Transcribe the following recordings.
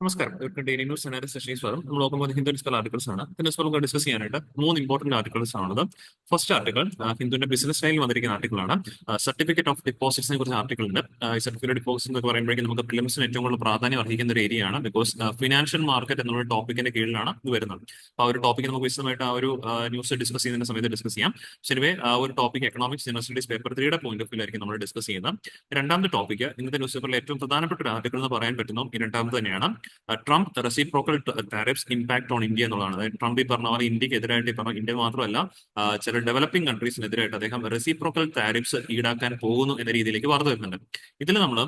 നമസ്കാരം. ഇവർക്ക് daily news analysis സെഷനിൽ സ്വാഗതം. നമ്മൾ നോക്കുമ്പോൾ ഹിന്ദുസ്കൽ ആർട്ടിക്കിൾസ് ആണ്. ഇതിനെ നമുക്ക് ഡിസ്കസ് ചെയ്യാനായിട്ട് മൂന്ന് ഇമ്പോർട്ടന്റ് ആർട്ടിക്കിൾസ് ആണുള്ളത്. ഫസ്റ്റ് ആർട്ടിക്കിൾ ഹിന്ദുവിന്റെ ബിസിനസ് സ്റ്റൈലിൽ വന്നിരിക്കുന്ന ആർട്ടിക്കിളാണ്. സർട്ടിഫിക്കറ്റ് ഓഫ് ഡിപ്പോസിറ്റ്സിനെ കുറിച്ച് ആർട്ടിക്കിൾ ഉണ്ട്. ഈ സർട്ടിഫിക്കറ്റ് ഡിപ്പോസിറ്റ് എന്ന് പറയുമ്പോഴേക്കും നമുക്ക് പ്രിലിംസിന് ഏറ്റവും കൂടുതൽ പ്രാധാന്യം അർഹിക്കുന്ന ഒരു ഏരിയ ആണ്. ബിക്കോസ് ഫിനാൻഷ്യൽ മാർക്കറ്റ് എന്നുള്ള ടോപ്പിക്കിന്റെ കീഴിലാണ് ഇത് വരുന്നത്. അപ്പോൾ ആ ഒരു ടോപ്പിക്ക് നമുക്ക് വിശദമായിട്ട് ആ ഒരു ന്യൂസ് ഡിസ്കസ് ചെയ്യുന്ന സമയത്ത് ഡിസ്കസ് ചെയ്യാം. ശരിവേ ആ ഒരു topic economics universities paper 3 point of view ആയിരിക്കും നമ്മൾ ഡിസ്കസ് ചെയ്യുന്നത്. രണ്ടാമത്തെ ടോപ്പിക്ക് ഇന്നത്തെ ന്യൂസ് പേപ്പറിൽ ഏറ്റവും പ്രധാനപ്പെട്ട ഒരു ആർട്ടിക്കിൾ എന്ന് പറയാൻ പറ്റുന്നു ഈ രണ്ടാമത് തന്നെയാണ്. Trump reciprocal tariffs impact on India എന്നുള്ളതാണ്. അതായത് ട്രംപ് ഈ പറഞ്ഞ പോലെ ഇന്ത്യക്ക് എതിരായിട്ട് ഈ പറഞ്ഞ ഇന്ത്യ മാത്രമല്ല ചില ഡെവലപ്പിംഗ് കൺട്രീസിനെതിരായിട്ട് അദ്ദേഹം റെസിപ്രോക്കൽ ടാരിഫ്സ് ഈടാക്കാൻ പോകുന്നു എന്ന രീതിയിലേക്ക് വാർത്ത വരുന്നുണ്ട്. ഇതിൽ നമ്മൾ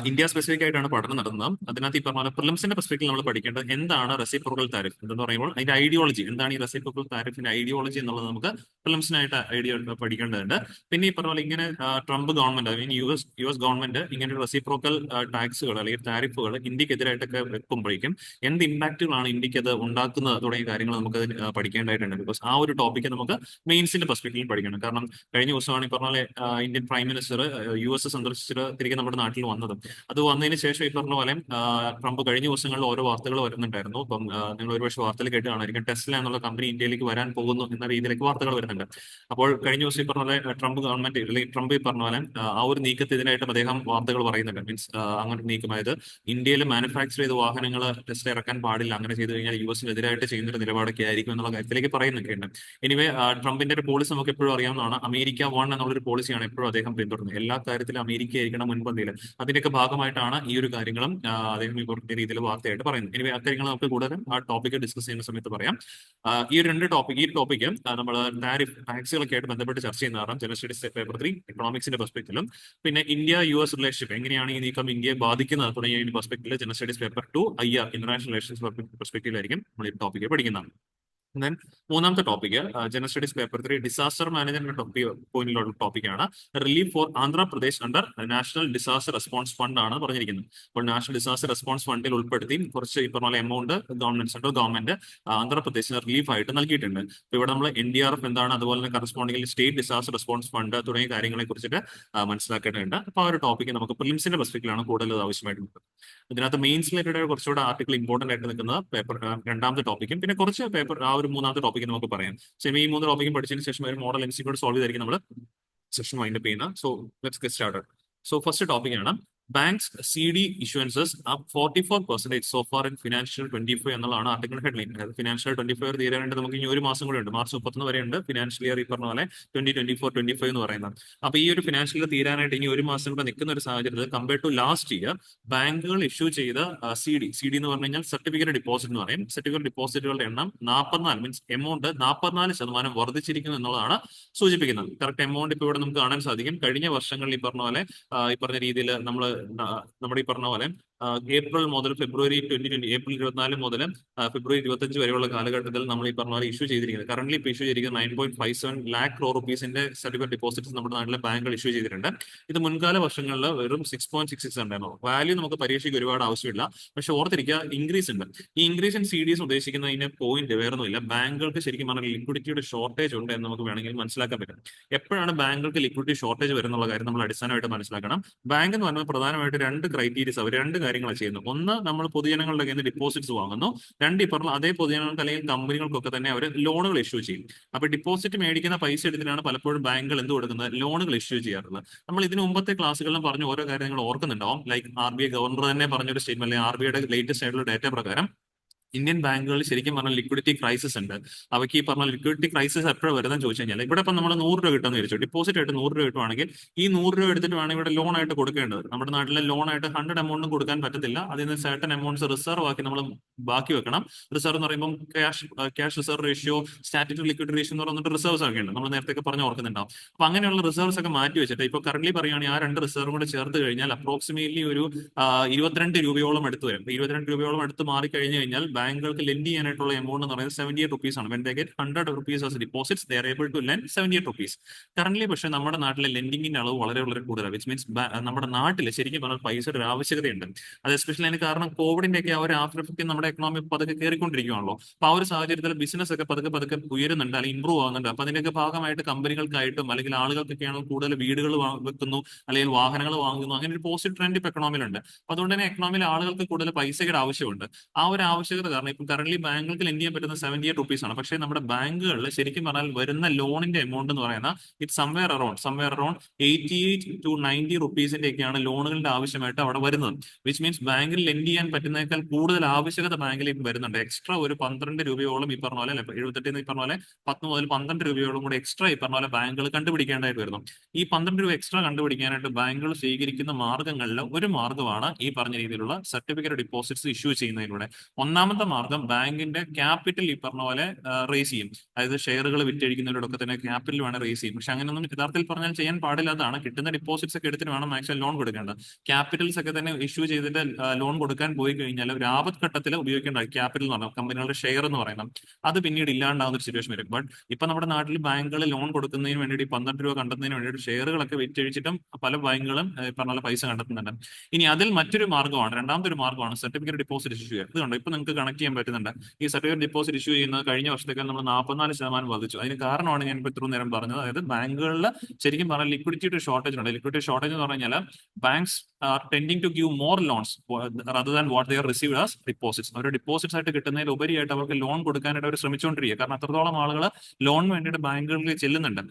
ഇന്ത്യ സ്പെസിഫിക് ആയിട്ടാണ് പഠനം നടത്തുന്നത്. അതിനകത്ത് ഈ പറഞ്ഞ പോലെ പ്രിലിംസിന്റെ പെർസ്പെക്ടീവ് നമ്മൾ പഠിക്കേണ്ടത് എന്താണ് റെസിപ്രോക്കൽ താരിഫ് എന്ന് പറയുമ്പോൾ അതിന്റെ ഐഡിയോളജി എന്താണ്, ഈ റെസിപ്രോക്കൽ താരിഫിന്റെ ഐഡിയോളജി എന്നുള്ളത് നമുക്ക് പ്രിലിംസിനായിട്ട് ഐഡിയ പഠിക്കേണ്ടതുണ്ട്. പിന്നെ ഈ പറഞ്ഞ പോലെ ഇങ്ങനെ Trump government I mean you S government ഇങ്ങനെ റെസിപ്രോക്കൽ ടാക്സുകൾ അല്ലെങ്കിൽ താരിഫുകൾ ഇന്ത്യക്കെതിരായിട്ടൊക്കെ വെക്കുമ്പോഴേക്കും എന്ത് ഇമ്പാക്റ്റുകളാണ് ഇന്ത്യക്ക് അത് ഉണ്ടാക്കുന്നത് തുടങ്ങിയ കാര്യങ്ങൾ നമുക്ക് പഠിക്കേണ്ടതായിട്ടുണ്ട്. ബിക്കോസ് ആ ഒരു ടോപ്പിക്ക് നമുക്ക് മെയിൻസിന്റെ പെർസ്പെക്ടീവിൽ പഠിക്കണം. കാരണം കഴിഞ്ഞ ദിവസമാണ് ഈ പറഞ്ഞ പോലെ ഇന്ത്യൻ പ്രൈം മിനിസ്റ്റർ US സന്ദർശിച്ചിട്ട് തിരികെ നമ്മുടെ നാട്ടിൽ വന്നത്. അത് വന്നതിന് ശേഷം ഈ പറഞ്ഞ പോലെ ട്രംപ് കഴിഞ്ഞ ദിവസങ്ങളിൽ ഓരോ വാർത്തകൾ വരുന്നുണ്ടായിരുന്നു. ഇപ്പം നിങ്ങൾ ഒരുപക്ഷെ വാർത്തയിൽ കേട്ട് കാണായിരിക്കും, ടെസ്ല എന്നുള്ള കമ്പനി ഇന്ത്യയിലേക്ക് വരാൻ പോകുന്നു എന്ന രീതിയിലേക്ക് വാർത്തകൾ വരുന്നുണ്ട്. അപ്പോൾ കഴിഞ്ഞ ദിവസം ഈ പറഞ്ഞ പോലെ ട്രംപ് ഗവൺമെന്റ് അല്ലെങ്കിൽ ട്രംപ് ഈ പറഞ്ഞ പോലെ ആ ഒരു നീക്കത്തിനായിട്ടും അദ്ദേഹം വാർത്തകൾ പറയുന്നുണ്ട്. മീൻസ് അങ്ങനെ നീക്കമായത് ഇന്ത്യയിൽ മാനുഫാക്ചർ ചെയ്ത വാഹനങ്ങൾ ടെസ്ല ഇറക്കാൻ പാടില്ല, അങ്ങനെ ചെയ്തു കഴിഞ്ഞാൽ US-നെതിരായിട്ട് ചെയ്യുന്നൊരു നിലപാടൊക്കെ ആയിരിക്കും എന്നുള്ള കാര്യത്തിലേക്ക് പറയുന്നൊക്കെ ഉണ്ട്. എനിവേ ട്രംപിന്റെ ഒരു പോളിസി നമുക്ക് എപ്പോഴും അറിയാവുന്നതാണ്. അമേരിക്ക വൺ എന്നുള്ളൊരു പോളിസിയാണ് എപ്പോഴും അദ്ദേഹം പിന്തുടരുന്നത്. എല്ലാ കാര്യത്തിലും അമേരിക്ക ആയിരിക്കണം മുൻപന്തിയിൽ. അതിന്റെ ഭാഗമായിട്ടാണ് ഈ ഒരു കാര്യങ്ങളും അദ്ദേഹം ഈ പറഞ്ഞ രീതിയിൽ വാർത്തയായിട്ട് പറയുന്നത്. ഇനി അക്കാര്യങ്ങൾ നമുക്ക് കൂടുതലും ആ ടോപ്പിക്ക് ഡിസ്കസ് ചെയ്യുന്ന സമയത്ത് പറയാം. ഈ ടോപ്പിക്ക് നമ്മൾ ടാക്സുകളൊക്കെ ആയിട്ട് ബന്ധപ്പെട്ട് ചർച്ച ചെയ്യുന്ന കാരണം ജനറൽ സ്റ്റഡീസ് പേപ്പർ 3 എക്കണോമിക്സിന്റെ പെർസ്പെക്ടീവിലും പിന്നെ ഇന്ത്യ US റിലേഷൻഷിപ്പ് എങ്ങനെയാണ് ഈ നീക്കം ഇന്ത്യയെ ബാധിക്കുന്നത് തുടങ്ങിയ പെർസ്പെക്ടീവിൽ general studies paper 2 IR international relations പെർസ്പെക്ടീവിലായിരിക്കും നമ്മൾ ഈ ടോപ്പിക്ക് പഠിക്കുന്നത്. ദെൻ മൂന്നാമത്തെ topic general studies paper 3 disaster management പോയിന്റിലുള്ള ടോപ്പിക്കാണ്. Relief for Andhra Pradesh under national disaster response fund ആണ് പറഞ്ഞിരിക്കുന്നത്. അപ്പോൾ നാഷണൽ ഡിസാസ്റ്റർ റെസ്പോൺസ് ഫണ്ടിൽ ഉൾപ്പെടുത്തി കുറച്ച് ഈ പറഞ്ഞ എമൗണ്ട് സെൻട്രൽ ഗവൺമെന്റ് ആന്ധ്രാപ്രദേശിന് റിലീഫ് ആയിട്ട് നൽകിയിട്ടുണ്ട്. അപ്പോൾ ഇവിടെ നമ്മൾ NDRF എന്താണ്, അതുപോലെ തന്നെ corresponding state disaster response fund തുടങ്ങിയ കാര്യങ്ങളെ കുറിച്ചിട്ട് മനസ്സിലാക്കേണ്ടതുണ്ട്. അപ്പോൾ ആ ഒരു ടോപ്പിക്ക് നമുക്ക് പ്രിലിംസിന്റെ പെർസ്പെക്ടീവിലാണ് കൂടുതൽ ആവശ്യമായിട്ടുള്ളത്. ഇതിനകത്ത് മെയിൻസ് റിലേറ്റഡ് കുറച്ചുകൂടെ ആർട്ടിക്കിൾ ഇമ്പോർട്ടന്റ് ആയിട്ട് നിൽക്കുന്ന പേപ്പർ രണ്ടാമത്തെ ടോപ്പിക്കും പിന്നെ കുറച്ച് പേപ്പർ ആ ഒരു മൂന്നാമത്തെ ടോപ്പിക്ക് നമുക്ക് പറയാം. ഈ മൂന്ന് ടോപ്പിക്കും പഠിച്ചതിന് ശേഷം ഒരു മോഡൽ MCQ സോൾവ് ചെയ്തായിരിക്കും നമ്മൾ സെഷൻ വൈൻഡപ്പ് ചെയ്യുന്നത്. So let's get started. So first ടോപ്പിക്കാണ് banks CD issuances up 44% so far in financial 25 എന്നുള്ളതാണ് ആർട്ടിക്കിൾ ഹെഡ്ലൈൻ. അതായത് ഫിനാൻഷ്യൽ 25 തീരാനായിട്ട് നമുക്ക് ഇനി ഒരു മാസം കൂടെ ഉണ്ട്. മാർച്ച് 31 വരെ ഉണ്ട് ഫിനാൻഷ്യൽ ഇയർ ഈ പറഞ്ഞ പോലെ 2024-25 എന്ന് പറയുന്നത്. അപ്പൊ ഈ ഒരു ഫിനാൻഷ്യൽ ഇയർ തീരാനായിട്ട് ഇനി ഒരു മാസം കൂടെ നിൽക്കുന്ന ഒരു സാഹചര്യത്തിൽ കമ്പയർഡ് ടു ലാസ്റ്റ് ഇയർ ബാങ്കുകൾ ഇഷ്യൂ ചെയ്ത CD എന്ന് പറഞ്ഞു കഴിഞ്ഞാൽ സർട്ടിഫിക്കറ്റ് ഡിപ്പോസിറ്റ് എന്ന് പറയും. സർട്ടിഫിക്കറ്റ് ഡിപ്പോസിറ്റുകളുടെ എണ്ണം 44 മീൻസ് എമൗണ്ട് 44% വർദ്ധിച്ചിരിക്കുന്നു എന്നുള്ളതാണ് സൂചിപ്പിക്കുന്നത്. കറക്റ്റ് എമൗണ്ട് ഇപ്പോൾ ഇവിടെ നമുക്ക് കാണാൻ സാധിക്കും. കഴിഞ്ഞ വർഷങ്ങളിൽ ഈ പറഞ്ഞ പോലെ ഈ പറഞ്ഞ രീതിയിൽ നമ്മുടെ ഈ പറഞ്ഞ പോലെ ഏപ്രിൽ മുതൽ ഫെബ്രുവരി 2020 ഏപ്രിൽ 24 മുതൽ ഫെബ്രുവരി 25 വരെയുള്ള കാലഘട്ടത്തിൽ നമ്മൾ ഈ പറഞ്ഞ പോലെ ഇഷ്യൂ ചെയ്തിരിക്കുന്നത് കറന്റ് ഇഷ്യൂ ചെയ്തിരിക്കുന്നത് 9.57 lakh crore rupeesന്റെ സർട്ടിഫിക്കറ്റ് ഡിപ്പോസിറ്റ്സ് നമ്മുടെ നാട്ടിലെ ബാങ്കുകൾ ഇഷ്യൂ ചെയ്തിട്ടുണ്ട്. ഇത് മുൻകാല വർഷങ്ങളിൽ വെറും 6.66 ഉണ്ടായിരുന്നു. വാല്യൂ നമുക്ക് പരീക്ഷയ്ക്ക് ഒരുപാട് ആവശ്യമില്ല, പക്ഷെ ഓർത്തിരിക്കുക ഇൻക്രീസ് ഉണ്ട്. ഈ ഇൻക്രീസ് ഇൻ CDs ഉദ്ദേശിക്കുന്നതിന് പോയിന്റ് വേറൊന്നുമില്ല, ബാങ്കുകൾക്ക് ശരിക്കും പറഞ്ഞാൽ ലിക്വിഡിറ്റിയുടെ ഷോർട്ടേജ് ഉണ്ട് എന്ന് നമുക്ക് വേണമെങ്കിൽ മനസ്സിലാക്കാൻ പറ്റും. എപ്പോഴാണ് ബാങ്കുകൾക്ക് ലിക്വിഡിറ്റി ഷോർട്ടേജ് വരുന്നുള്ള കാര്യം നമ്മൾ അടിസ്ഥാനമായിട്ട് മനസ്സിലാക്കണം. ബാങ്ക് എന്ന് പറയുന്നത് പ്രധാനമായിട്ട് രണ്ട് ക്രൈറ്റീരിയസ് അവർ രണ്ട് കാര്യങ്ങളാണ് ചെയ്യുന്നത്. ഒന്ന്, നമ്മൾ പൊതുജനങ്ങളുടെ കയ്യിൽ നിന്ന് ഡിപ്പോസിറ്റ്സ് വാങ്ങുന്നു. രണ്ട്, ഈ പറഞ്ഞ അതേ പൊതുജനങ്ങൾക്ക് അല്ലെങ്കിൽ കമ്പനികൾക്കൊക്കെ തന്നെ അവർ ലോണുകൾ ഇഷ്യൂ ചെയ്യും. അപ്പൊ ഡിപ്പോസിറ്റ് മേടിക്കുന്ന പൈസ എടുത്തിട്ടാണ് പലപ്പോഴും ബാങ്കുകൾ എന്ത് കൊടുക്കുന്നത്, ലോണുകൾ ഇഷ്യൂ ചെയ്യാറുള്ളത്. നമ്മൾ ഇതിന് മുമ്പത്തെ ക്ലാസ്സുകളിലും പറഞ്ഞ ഓരോ കാര്യങ്ങൾ ഓർക്കുന്നുണ്ടാവും. ലൈക്ക് RBI ഗവർണർ തന്നെ പറഞ്ഞൊരു സ്റ്റേറ്റ്മെന്റ്, RBIയുടെ ലേറ്റസ്റ്റ് ആയിട്ടുള്ള ഡേറ്റ പ്രകാരം ഇന്ത്യൻ ബാങ്കുകളിൽ ശരിക്കും പറഞ്ഞാൽ ലിക്വിഡിറ്റി ക്രൈസിസ് ഉണ്ട്. അവയ്ക്ക് ഈ പറഞ്ഞ ലിക്വിഡിറ്റി ക്രൈസിസ് എപ്പോഴും വരുന്നതെന്ന് ചോദിച്ചു കഴിഞ്ഞാൽ, ഇവിടെ ഇപ്പം നമ്മൾ 100 രൂപ കിട്ടുമെന്ന് വിചാരിച്ചു, ഡിപ്പോസിറ്റ് ആയിട്ട് 100 രൂപ കിട്ടുവാണെങ്കിൽ ഈ 100 രൂപ എടുത്തിട്ട് വേണം ഇവിടെ ലോൺ ആയിട്ട് കൊടുക്കേണ്ടത്. നമ്മുടെ നാട്ടിലെ ലോൺ ആയിട്ട് 100 എമൗണ്ടും കൊടുക്കാൻ പറ്റത്തില്ല. അതിൽ നിന്ന് സർട്ടൻ എമൗണ്ട്സ് റിസർവ് ആക്കി നമ്മൾ ബാക്കി വെക്കണം. റിസർവ് എന്ന് പറയുമ്പോൾ cash reserve ratio, statutory liquidity ratio എന്ന് പറഞ്ഞിട്ട് റിസർവ്സ് ഒക്കെ ഉണ്ട്. നമ്മൾ നേരത്തെ പറഞ്ഞ് ഓർക്കുന്നുണ്ടാവും. അപ്പൊ അങ്ങനെയുള്ള റിസർവ്സ് ഒക്കെ മാറ്റി വെച്ചിട്ട് ഇപ്പൊ കറന്റ് പറയുകയാണെങ്കിൽ ആ രണ്ട് റിസർവ് കൂടെ ചേർത്ത് കഴിഞ്ഞാൽ അപ്രോക്സിമേറ്റ്ലി ഒരു 22 രൂപയോളം എടുത്ത് വരും. 22 രൂപയോളം എടുത്ത് മാറി കഴിഞ്ഞു കഴിഞ്ഞാൽ ബാങ്കുകൾക്ക് ലെൻഡ് ചെയ്യാനായിട്ടുള്ള എമൗണ്ട് എന്ന് പറയുന്നത് 78 rupees ആണ്. When they get 100 rupees as deposits, they are able to lend 78 rupees. Current പക്ഷേ നമ്മുടെ നാട്ടിലെ ലെൻഡിങ്ങിന്റെ അളവ് വളരെ വളരെ കൂടുതലാണ്. വിച്ച് മീൻസ് നമ്മുടെ നാട്ടിൽ ശരിക്കും പറഞ്ഞാൽ പൈസയുടെ ഒരു ആവശ്യകതയുണ്ട്. അത് എസ്പെഷ്യലി അതിന് കാരണം കോവിഡിന്റെ ഒക്കെ ആ ഒരു ആഫ്റ്റർ എഫക്റ്റ് നമ്മുടെ എക്കണോമി പതുക്കെ കയറിക്കൊണ്ടിരിക്കുകയാണല്ലോ. അപ്പൊ ആ ഒരു സാഹചര്യത്തിൽ ബിസിനസ് ഒക്കെ പതുക്കെ പതുക്കെ ഉയരുന്നുണ്ട്, അല്ലെങ്കിൽ ഇമ്പ്രൂവ് ആകുന്നുണ്ട്. അപ്പൊ അതിന്റെയൊക്കെ ഭാഗമായിട്ട് കമ്പനികൾക്കായിട്ടും അല്ലെങ്കിൽ ആളുകൾക്കൊക്കെയാണ് കൂടുതൽ വീടുകൾ വെക്കുന്നു, അല്ലെങ്കിൽ വാഹനങ്ങൾ വാങ്ങുന്നു. അങ്ങനെ ഒരു പോസിറ്റീവ് ട്രെൻഡ് ഇപ്പൊ എക്കണോമിയിലുണ്ട്. അപ്പൊ അതുകൊണ്ട് തന്നെ എക്കണോമിയിൽ ആളുകൾക്ക് കൂടുതൽ പൈസയുടെ ആവശ്യമുണ്ട്. ആ ഒരു ആവശ്യകത കാരണം ഇപ്പം കറന്റ് ബാങ്കുകൾക്ക് ലെൻഡ് ചെയ്യാൻ പറ്റുന്ന 78 rupees ആണ്. പക്ഷേ നമ്മുടെ ബാങ്കുകളിൽ ശരിക്കും പറഞ്ഞാൽ വരുന്ന ലോണിന്റെ എമൗണ്ട് എന്ന് പറയുന്ന ഇറ്റ് സംവെയർ അറൌണ്ട് 88 to 90 റുപ്പീസിന്റെ ഒക്കെയാണ് ലോണുകളുടെ ആവശ്യമായിട്ട് അവിടെ വരുന്നത്. വിച്ച് മീൻസ് ബാങ്കിൽ ലെൻഡ് ചെയ്യാൻ പറ്റുന്നതിനേക്കാൾ കൂടുതൽ ആവശ്യകത ബാങ്കിൽ ഇപ്പം വരുന്നുണ്ട്. എക്സ്ട്രാ ഒരു 12 രൂപയോളം ഈ പറഞ്ഞ പോലെ, 78 ഈ പറഞ്ഞ പോലെ 10 മുതൽ 12 രൂപയോളം കൂടെ എക്സ്ട്രാ ഈ പറഞ്ഞ പോലെ ബാങ്കുകൾ കണ്ടുപിടിക്കേണ്ടതായിട്ട് വരുന്നു. ഈ 12 രൂപ എക്സ്ട്രാ കണ്ടുപിടിക്കാനായിട്ട് ബാങ്കുകൾ സ്വീകരിക്കുന്ന മാർഗ്ഗങ്ങളിൽ ഒരു മാർഗ്ഗമാണ് ഈ പറഞ്ഞ രീതിയിലുള്ള സർട്ടിഫിക്കറ്റ് ഡിപ്പോസിറ്റ്സ് ഇഷ്യൂ ചെയ്യുന്നതിലൂടെ. ഒന്നാമത്തെ മാർഗ്ഗം ബാങ്കിന്റെ ക്യാപിറ്റൽ ഈ പറഞ്ഞ പോലെ റേസ് ചെയ്യും. അതായത് ഷെയറുകൾ വിറ്റഴിക്കുന്നതിലൂടെ തന്നെ ക്യാപിറ്റൽ വേണം റേസ് ചെയ്യും. പക്ഷെ അങ്ങനെയൊന്നും യഥാർത്ഥത്തിൽ പറഞ്ഞാൽ ചെയ്യാൻ പാടില്ലാത്തതാണ്. കിട്ടുന്ന ഡിപ്പോസിറ്റ്സ് ഒക്കെ എടുത്തിട്ട് വേണം മാക്സിമം ലോൺ കൊടുക്കേണ്ടത്. ക്യാപിറ്റൽസ് ഒക്കെ തന്നെ ഇഷ്യൂ ചെയ്തിട്ട് ലോൺ കൊടുക്കാൻ പോയി കഴിഞ്ഞാൽ ഒരു ആപത്ഘട്ടത്തിൽ ഉപയോഗിക്കേണ്ട ക്യാപിറ്റൽ എന്ന് പറഞ്ഞാൽ കമ്പനികളുടെ ഷെയർ എന്ന് പറയുന്നത് അത് പിന്നീട് ഇല്ലാണ്ടാവുന്ന ഒരു സിറ്റുവേഷൻ വരും. ബട്ട് ഇപ്പൊ നമ്മുടെ നാട്ടിൽ ബാങ്കുകൾ ലോൺ കൊടുക്കുന്നതിന് വേണ്ടിയിട്ട് 12 രൂപ കണ്ടെത്തുന്നതിന് വേണ്ടിയിട്ട് ഷെയറുകളൊക്കെ വിറ്റഴിച്ചിട്ടും പല ബാങ്കുകളും പറഞ്ഞ പോലെ പൈസ കണ്ടെത്തുന്നുണ്ട്. ഇനി അതിൽ മറ്റൊരു മാർഗ്ഗമാണ്, രണ്ടാമത്തെ ഒരു മാർഗ്ഗമാണ് സർട്ടിഫിക്കറ്റ് ഡിപ്പോസിറ്റ് ഇഷ്യൂ ചെയ്യുക. ഇതുകൊണ്ട് ഇപ്പൊ നിങ്ങൾക്ക് കണക്ട് ചെയ്യാൻ പറ്റുന്നുണ്ട്. ഈ സർട്ടിഫിക്കറ്റ് ഡിപ്പോസിറ്റ് ഇഷ്യൂ ചെയ്യുന്നത് കഴിഞ്ഞ വർഷത്തേക്കാൾ നമ്മൾ 44% വർദ്ധിച്ചു. അതിന് കാരണമാണ് ഞാൻ ഇപ്പൊ ഇത്ര നേരം പറഞ്ഞത്. അതായത് ബാങ്കുകളിൽ ശരിക്കും പറഞ്ഞാൽ ലിക്വിഡിറ്റിയുടെ ഷോർട്ടേജ് ഉണ്ട്. ലിക്വിഡിറ്റി ഷോർട്ടേജ് എന്ന് പറഞ്ഞു കഴിഞ്ഞാൽ banks are tending to give more loans rather than what they are received as deposits. അവർ ഡിപ്പോസിറ്റ്സ് ആയിട്ട് കിട്ടുന്നതിൽ ഉപരിയായിട്ട് അവർക്ക് ലോൺ കൊടുക്കാനായിട്ട് അവർ ശ്രമിച്ചുകൊണ്ടിരിക്കുക. കാരണം അത്രത്തോളം ആളുകൾ ലോൺ വേണ്ടിയിട്ട് ബാങ്കുകളിൽ ചെല്ലുന്നുണ്ട്.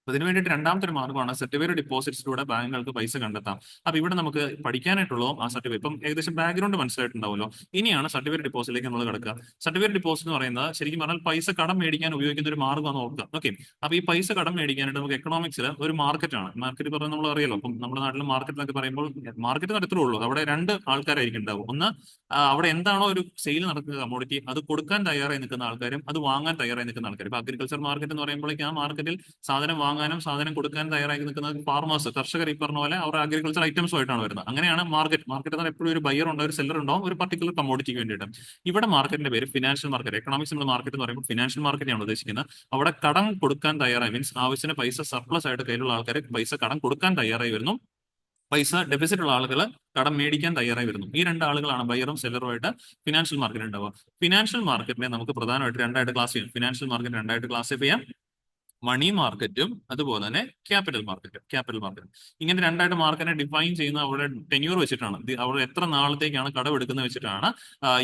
അതിന് വേണ്ടിയിട്ട് രണ്ടാമത്തെ ഒരു മാർഗ്ഗമാണ് സർട്ടിഫിക്കറ്റ് ഡിപ്പോസിറ്റ്സിലൂടെ ബാങ്കുകൾക്ക് പൈസ കണ്ടെത്താം. അപ്പൊ ഇവിടെ നമുക്ക് പഠിക്കാനായിട്ടുള്ളതും ആ സർട്ടിഫിക്കറ്റ് ഇപ്പം ഏകദേശം ബാക്ക്ഗ്രൗണ്ട് മനസ്സിലായിട്ടുണ്ടാവുമല്ലോ. ഇനിയാണ് സർട്ടിഫിക്കറ്റ് ഡിപ്പോസിറ്റിലേക്ക് നമ്മൾ കിടക്കുക. സർട്ടിഫിക്കറ്റ് ഡിപ്പോസിറ്റ് എന്ന് പറയുന്നത് ശരിക്കും പറഞ്ഞാൽ പൈസ കടം മേടിക്കാൻ ഉപയോഗിക്കുന്ന ഒരു മാർഗ്ഗമാണ് ഓർക്കുക. ഓക്കെ, അപ്പൊ ഈ പൈസ കടം മേടിക്കാനായിട്ട് നമുക്ക് എക്കണോമിക്സിൽ ഒരു മാർക്കറ്റാണ്. മാർക്കറ്റ് പറയുന്നത് നമ്മൾ അറിയാലോ. അപ്പം നമ്മുടെ നാട്ടിൽ മാർക്കറ്റ് എന്നൊക്കെ പറയുമ്പോൾ മാർക്കറ്റ് നടത്തേ ഉള്ളൂ. അവിടെ രണ്ട് ആൾക്കാരായിരിക്കും ഉണ്ടാവും. ഒന്ന് അവിടെ എന്താണോ ഒരു സെയിൽ നടക്കുന്ന കമ്മോഡിറ്റി അത് കൊടുക്കാൻ തയ്യാറായി നിൽക്കുന്ന ആൾക്കാരും അത് വാങ്ങാൻ തയ്യാറായി നിൽക്കുന്ന ആൾക്കാരും. ഇപ്പൊ അഗ്രികൾച്ചർ മാർക്കറ്റ് എന്ന് പറയുമ്പോഴേക്കും ആ മാർക്കറ്റിൽ സാധനം വാങ്ങാനും സാധനം കൊടുക്കാൻ തയ്യാറായി നിൽക്കുന്ന ഫാർമേഴ്സ്, കർഷകർ ഈ പറഞ്ഞ പോലെ അവർ അഗ്രികൾച്ചർ ഐറ്റംസും ആയിട്ടാണ് വരുന്നത്. അങ്ങനെയാണ് മാർക്കറ്റ്. മാർക്കറ്റ് എന്നാൽ എപ്പോഴും ഒരു ബയർ ഉണ്ടാവും, ഒരു സെല്ലർ ഉണ്ടാവും, ഒരു പർട്ടിക്കുലർ കമ്മോഡിറ്റിക്ക് വേണ്ടിയിട്ട്. ഇവിടെ മാർക്കറ്റിന്റെ പേര് ഫിനാൻഷ്യൽ മാർക്കറ്റ്. എക്കണോമിക്സ് നമ്മൾ മാർക്കറ്റ് എന്ന് പറയുമ്പോൾ ഫിനാൻഷ്യൽ മാർക്കറ്റാണ് ഉദ്ദേശിക്കുന്നത്. അവിടെ കടം കൊടുക്കാൻ തയ്യാറായി, മീൻസ് ആവശ്യത്തിന് പൈസ സർപ്ലസ് ആയിട്ട് കയ്യിലുള്ള ആൾക്കാർ പൈസ കടം കൊടുക്കാൻ തയ്യാറായി വരുന്നു. പൈസ ഡെഫിസിറ്റ് ഉള്ള ആളുകൾ കടം മേടിക്കാൻ തയ്യാറായി വരുന്നു. ഈ രണ്ട് ആളുകളാണ് ബയറും സെല്ലറുമായിട്ട് ഫിനാൻഷ്യൽ മാർക്കറ്റ് ഉണ്ടാവുക. ഫിനാൻഷ്യൽ മാർക്കറ്റിനെ നമുക്ക് പ്രധാനമായിട്ട് രണ്ടായിട്ട് ക്ലാസ് ചെയ്യാം. ഫിനാൻഷ്യൽ മാർക്കറ്റ് രണ്ടായിട്ട് ക്ലാസിഫൈ ചെയ്യാം. മണി മാർക്കറ്റും അതുപോലെ തന്നെ ക്യാപിറ്റൽ മാർക്കറ്റ്. ഇങ്ങനെ രണ്ടായിട്ട് മാർക്കറ്റിനെ ഡിഫൈൻ ചെയ്യുന്ന അവരുടെ ടെന്യൂർ വെച്ചിട്ടാണ്. അവർ എത്ര നാളത്തേക്കാണ് കടമെടുക്കുന്നത് വെച്ചിട്ടാണ്.